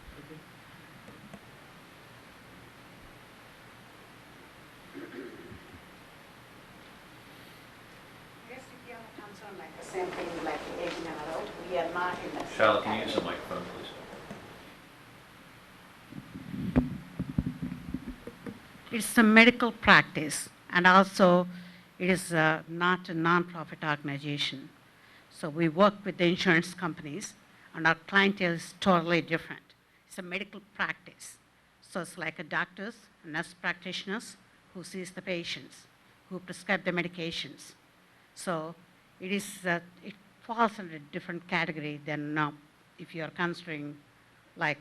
I guess if you have a concern like the same thing like the aging and adult, we are not in the Shiloh, can you use the microphone, please? It's a medical practice, and also it is not a non-profit organization. So we work with the insurance companies, and our clientele is totally different. It's a medical practice. So it's like a doctors, nurse practitioners who sees the patients, who prescribe the medications. So it falls under a different category than if you are considering like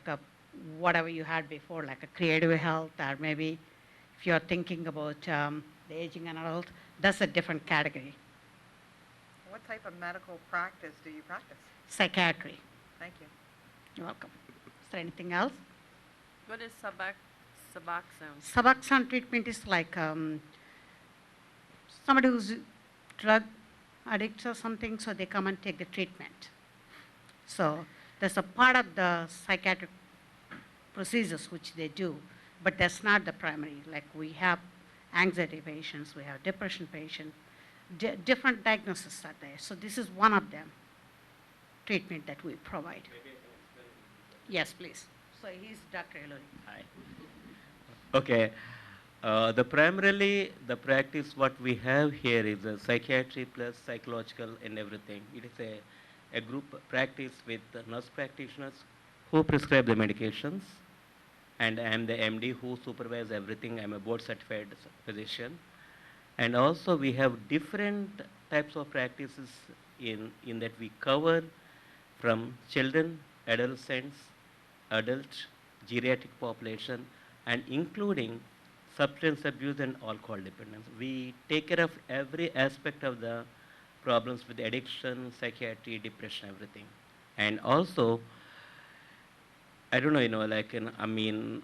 whatever you had before, like a creative health, or maybe if you're thinking about the aging and adult, that's a different category. What type of medical practice do you practice? Psychiatry. Thank you. You're welcome. Is there anything else? What is Suboxone? Suboxone treatment is like somebody who's drug addict or something, so they come and take the treatment. So there's a part of the psychiatric procedures which they do, but that's not the primary. Like we have anxiety patients, we have depression patients, different diagnoses are there. So this is one of them, treatment that we provide. Yes, please. So he's Dr. Elori. Hi. Okay. Primarily the practice what we have here is a psychiatry plus psychological and everything. It is a group practice with nurse practitioners who prescribe the medications, and I am the MD who supervises everything. I am a board certified physician. And also we have different types of practices in that we cover from children, adolescents, adult, geriatric population, and including substance abuse and alcohol dependence. We take care of every aspect of the problems with addiction, psychiatry, depression, everything. And also, I don't know,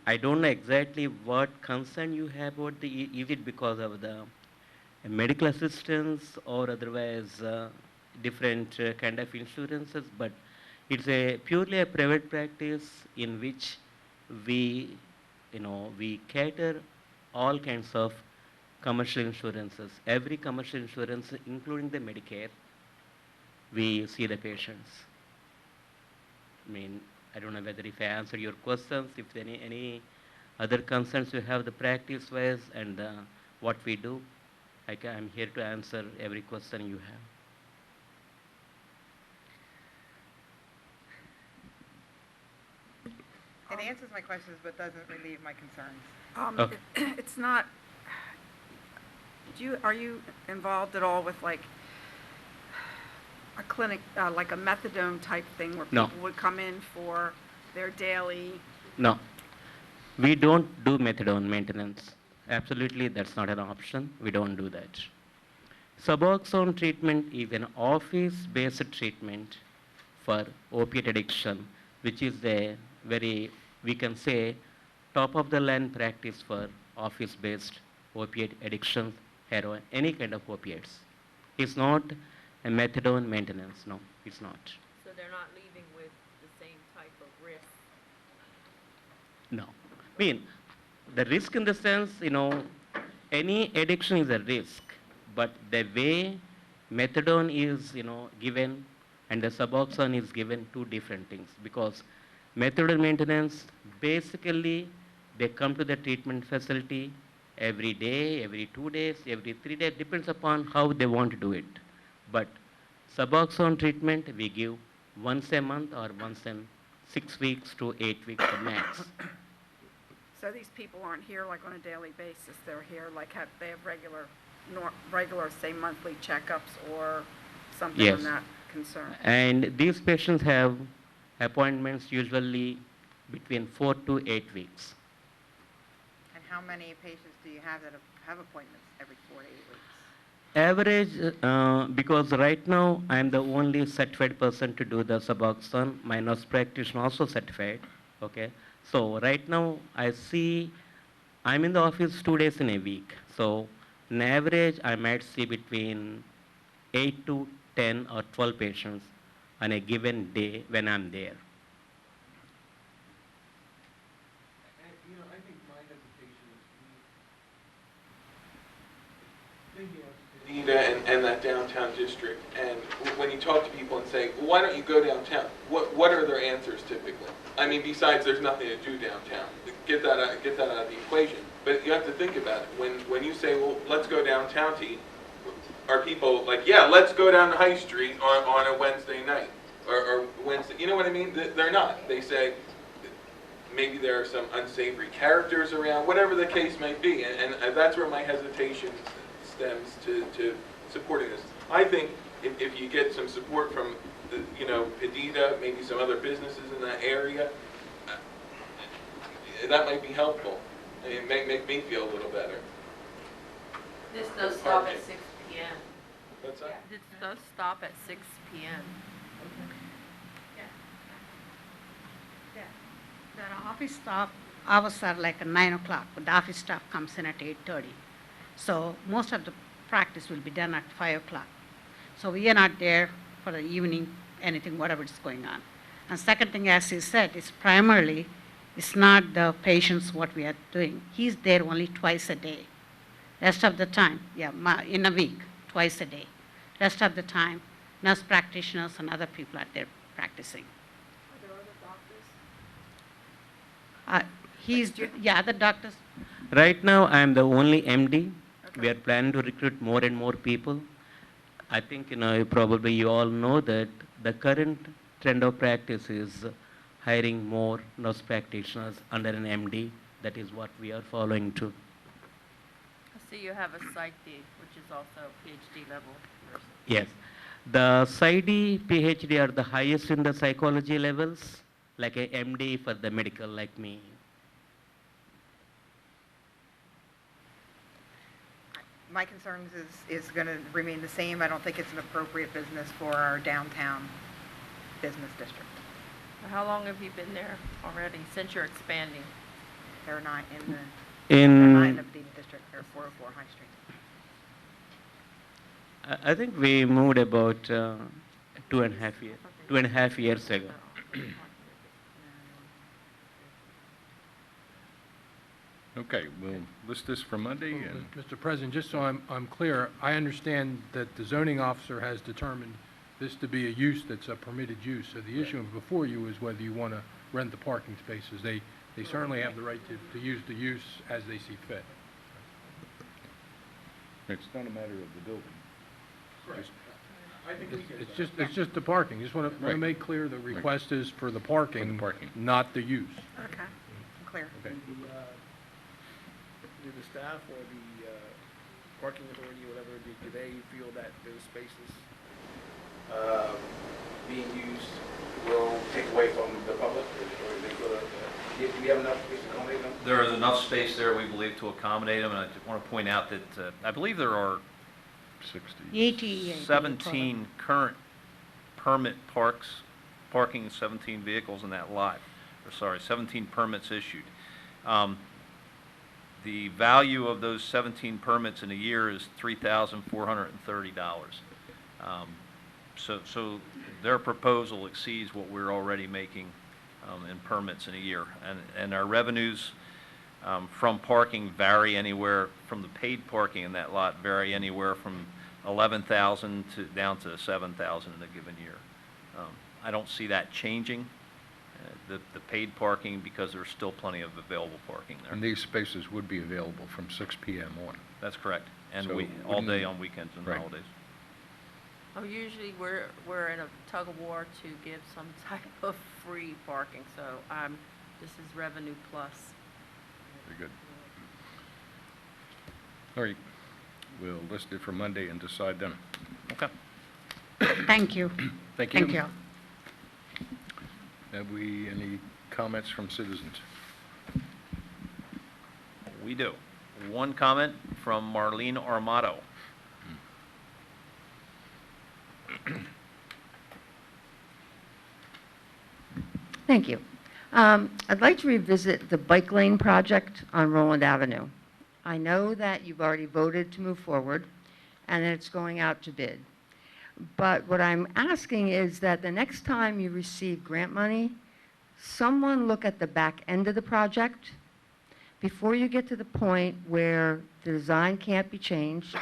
I don't know exactly what concern you have about is it because of the medical assistance or otherwise different kind of insurances, but it's purely a private practice in which we cater all kinds of commercial insurances. Every commercial insurance, including the Medicare, we see the patients. I don't know whether if I answer your questions, if any other concerns you have the practice-wise and what we do, I'm here to answer every question you have. It answers my questions, but doesn't relieve my concerns. It's not, are you involved at all with like a clinic, like a methadone type thing where No. people would come in for their daily? No, we don't do methadone maintenance. Absolutely, that's not an option. We don't do that. Suboxone treatment is an office-based treatment for opiate addiction, which is a very, we can say, top of the line practice for office-based opiate addictions, heroin, any kind of opiates. It's not a methadone maintenance, no, it's not. So they're not leaving with the same type of risk? No. I mean, the risk in the sense, any addiction is a risk, but the way methadone is, given and the Suboxone is given, two different things. Because methadone maintenance, basically, they come to the treatment facility every day, every 2 days, every 3 days, depends upon how they want to do it. But Suboxone treatment, we give once a month or once in 6 weeks to 8 weeks the max. So these people aren't here like on a daily basis, they're here like they have regular, say monthly checkups or something Yes. in that concern? And these patients have appointments usually between 4 to 8 weeks. And how many patients do you have that have appointments every 4 to 8 weeks? Average, because right now I am the only certified person to do the Suboxone. My nurse practitioner also certified. Okay, so right now I see I'm in the office 2 days in a week. So on average, I might see between 8 to 10 or 12 patients on a given day when I'm there. I think my hesitation is thinking of Dita and that downtown district, and when you talk to people and say, well, why don't you go downtown? What are their answers typically? I mean, besides there's nothing to do downtown. Get that out of the equation. But you have to think about it. When you say, well, let's go downtown to eat, are people like, yeah, let's go down to High Street on a Wednesday night or Wednesday? You know what I mean? They're not. They say maybe there are some unsavory characters around, whatever the case may be, and that's where my hesitation stems to supporting this. I think if you get some support from Pedita, maybe some other businesses in that area, that might be helpful. It may make me feel a little better. This does stop at 6 p.m. What's that? This does stop at 6 p.m. The office staff hours are like 9 o'clock, but the office staff comes in at 8:30. So most of the practice will be done at 5 o'clock. So we are not there for the evening, anything, whatever is going on. And second thing, as he said, is primarily, it's not the patients what we are doing. He's there only twice a day. Rest of the time, in a week, twice a day. Rest of the time, nurse practitioners and other people are there practicing. Are there other doctors? The doctors. Right now, I am the only MD. Okay. We are planning to recruit more and more people. I think, probably you all know that the current trend of practice is hiring more nurse practitioners under an MD. That is what we are following too. I see you have a Psych D, which is also PhD level person. Yes. The PsyD, PhD are the highest in the psychology levels, like a MD for the medical like me. My concerns is going to remain the same. I don't think it's an appropriate business for our downtown business district. How long have you been there already, since you're expanding? They're not in the they're not in the Medina district. They're 404 High Street. I think we moved about 2.5 years ago. Okay, we'll list this for Monday. And Mr. President, just so I'm clear, I understand that the zoning officer has determined this to be a use that's a permitted use. So the issue before you is whether you want to rent the parking spaces. They certainly have the right to use the use as they see fit. it's not a matter of the building. Correct. I think we get It's just the parking. Just want to Right. make clear the request is for the parking, not the use. Okay, clear. Okay. Do the staff or the parking authority, whatever, do they feel that those spaces being used will take away from the public, or do they feel that, do we have enough space to accommodate them? There is enough space there, we believe, to accommodate them, and I just want to point out that I believe there are 60. 80. 17 current permit parking, 17 vehicles in that lot, or sorry, 17 permits issued. The value of those 17 permits in a year is $3,430. So their proposal exceeds what we're already making in permits in a year. And our revenues from parking vary anywhere, from the paid parking in that lot vary anywhere from $11,000 to down to $7,000 in a given year. I don't see that changing, the paid parking, because there's still plenty of available parking there. And these spaces would be available from 6 p.m. on. That's correct. And So all day wouldn't- on weekends and right. holidays. Oh, usually we're in a tug of war to give some type of free parking, so this is revenue plus. Very good. All right, we'll list it for Monday and decide then. Okay. Thank you. Thank you. Thank you. Have we any comments from citizens? We do. One comment from Marlene Armato. Thank you. I'd like to revisit the bike lane project on Roland Avenue. I know that you've already voted to move forward and it's going out to bid. But what I'm asking is that the next time you receive grant money, someone look at the back end of the project before you get to the point where the design can't be changed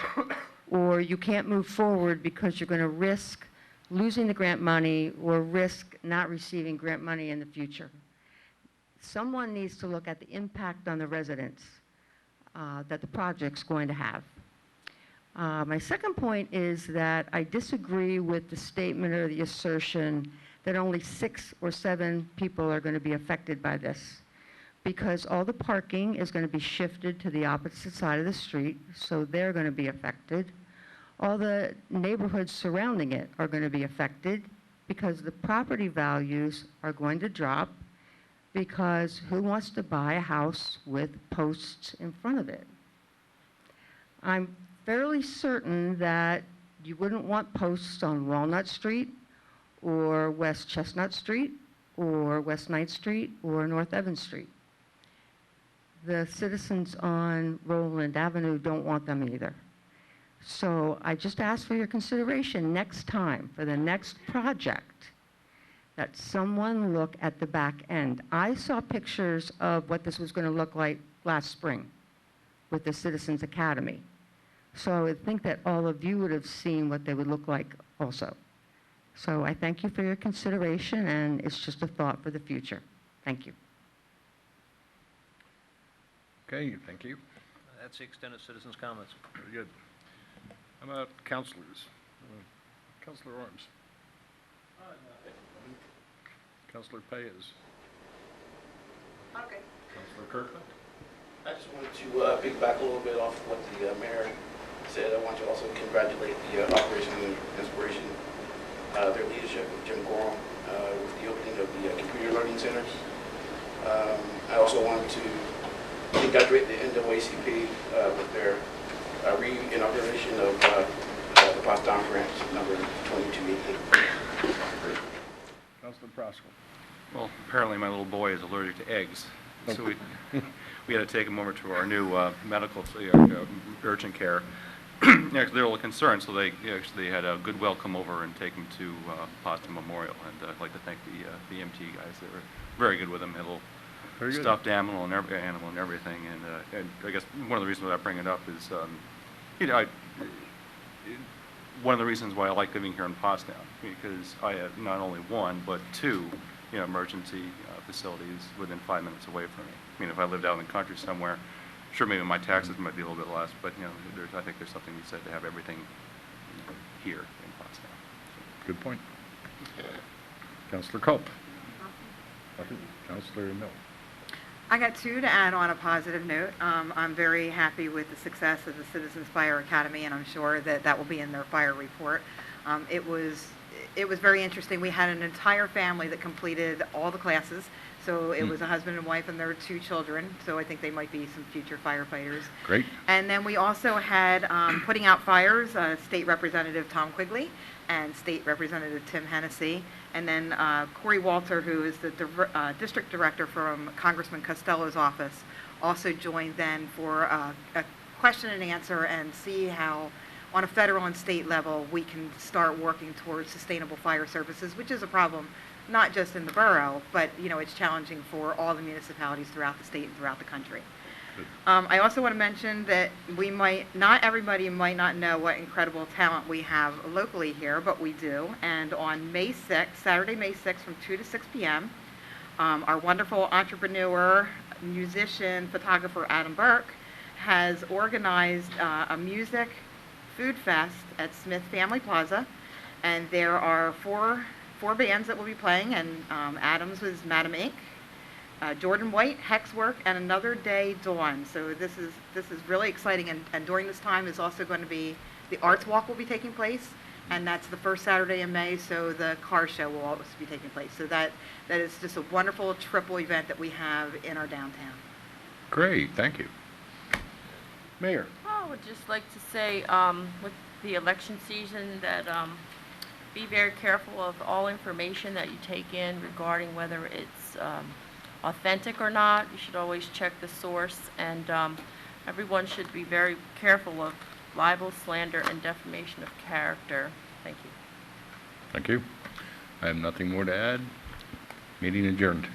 or you can't move forward because you're going to risk losing the grant money or risk not receiving grant money in the future. Someone needs to look at the impact on the residents that the project's going to have. My second point is that I disagree with the statement or the assertion that only 6 or 7 people are going to be affected by this, because all the parking is going to be shifted to the opposite side of the street, so they're going to be affected. All the neighborhoods surrounding it are going to be affected because the property values are going to drop, because who wants to buy a house with posts in front of it? I'm fairly certain that you wouldn't want posts on Walnut Street or West Chestnut Street or West 9th Street or North Evans Street. The citizens on Roland Avenue don't want them either. So I just ask for your consideration next time for the next project that someone look at the back end. I saw pictures of what this was going to look like last spring with the Citizens Academy. So I would think that all of you would have seen what they would look like also. So I thank you for your consideration, and it's just a thought for the future. Thank you. Okay, thank you. That's the extent of citizens' comments. Very good. How about councilors? Councilor Arms. Councilor Paez. Okay. Councilor Kirkland. I just wanted to piggyback a little bit off what the mayor said. I want to also congratulate the Operation Inspiration, their leadership with Jim Gorham with the opening of the computer learning centers. I also wanted to congratulate the NAACP with their re-inauguration of the Pottstown grant number 2288. Councilor Proskal. Well, apparently my little boy is allergic to eggs, so we had to take him over to our new medical urgent care. Actually, they're a little concerned, so they actually had a Goodwill come over and take him to Pottstown Memorial, and I'd like to thank the EMT guys. They were very good with him. Had a little stuffed animal and everything, and I guess one of the reasons why I bring it up is, one of the reasons why I like living here in Pottstown, because I have not only one, but 2 emergency facilities within 5 minutes away from me. I mean, if I lived out in the country somewhere, sure, maybe my taxes might be a little bit less, but I think there's something to be said to have everything here in Pottstown. Good point. Councilor Culp. Councilor Mill. I got 2 to add on a positive note. I'm very happy with the success of the Citizens Fire Academy, and I'm sure that that will be in their fire report. It was very interesting. We had an entire family that completed all the classes, So it was a husband and wife and their 2 children, so I think they might be some future firefighters. Great. And then we also had putting out fires, State Representative Tom Quigley and State Representative Tim Hennessy, and then Corey Walter, who is the district director from Congressman Costello's office, also joined then for a question and answer and see how on a federal and state level we can start working towards sustainable fire services, which is a problem not just in the borough, but it's challenging for all the municipalities throughout the state and throughout the country. I also want to mention that not everybody might not know what incredible talent we have locally here, but we do. And on May 6th, Saturday, May 6th from 2 to 6 p.m., our wonderful entrepreneur, musician, photographer Adam Burke has organized a music food fest at Smith Family Plaza. And there are four bands that will be playing, and Adams was Madam Inc., Jordan White, Hexwork, and Another Day Dawn. So this is really exciting, and during this time is also going to be the Arts Walk will be taking place, and that's the first Saturday in May, so the car show will also be taking place. So that is just a wonderful triple event that we have in our downtown. Great, thank you. Mayor. I would just like to say, with the election season, that be very careful of all information that you take in regarding whether it's authentic or not. You should always check the source, and everyone should be very careful of libel, slander, and defamation of character. Thank you. Thank you. I have nothing more to add. Meeting adjourned.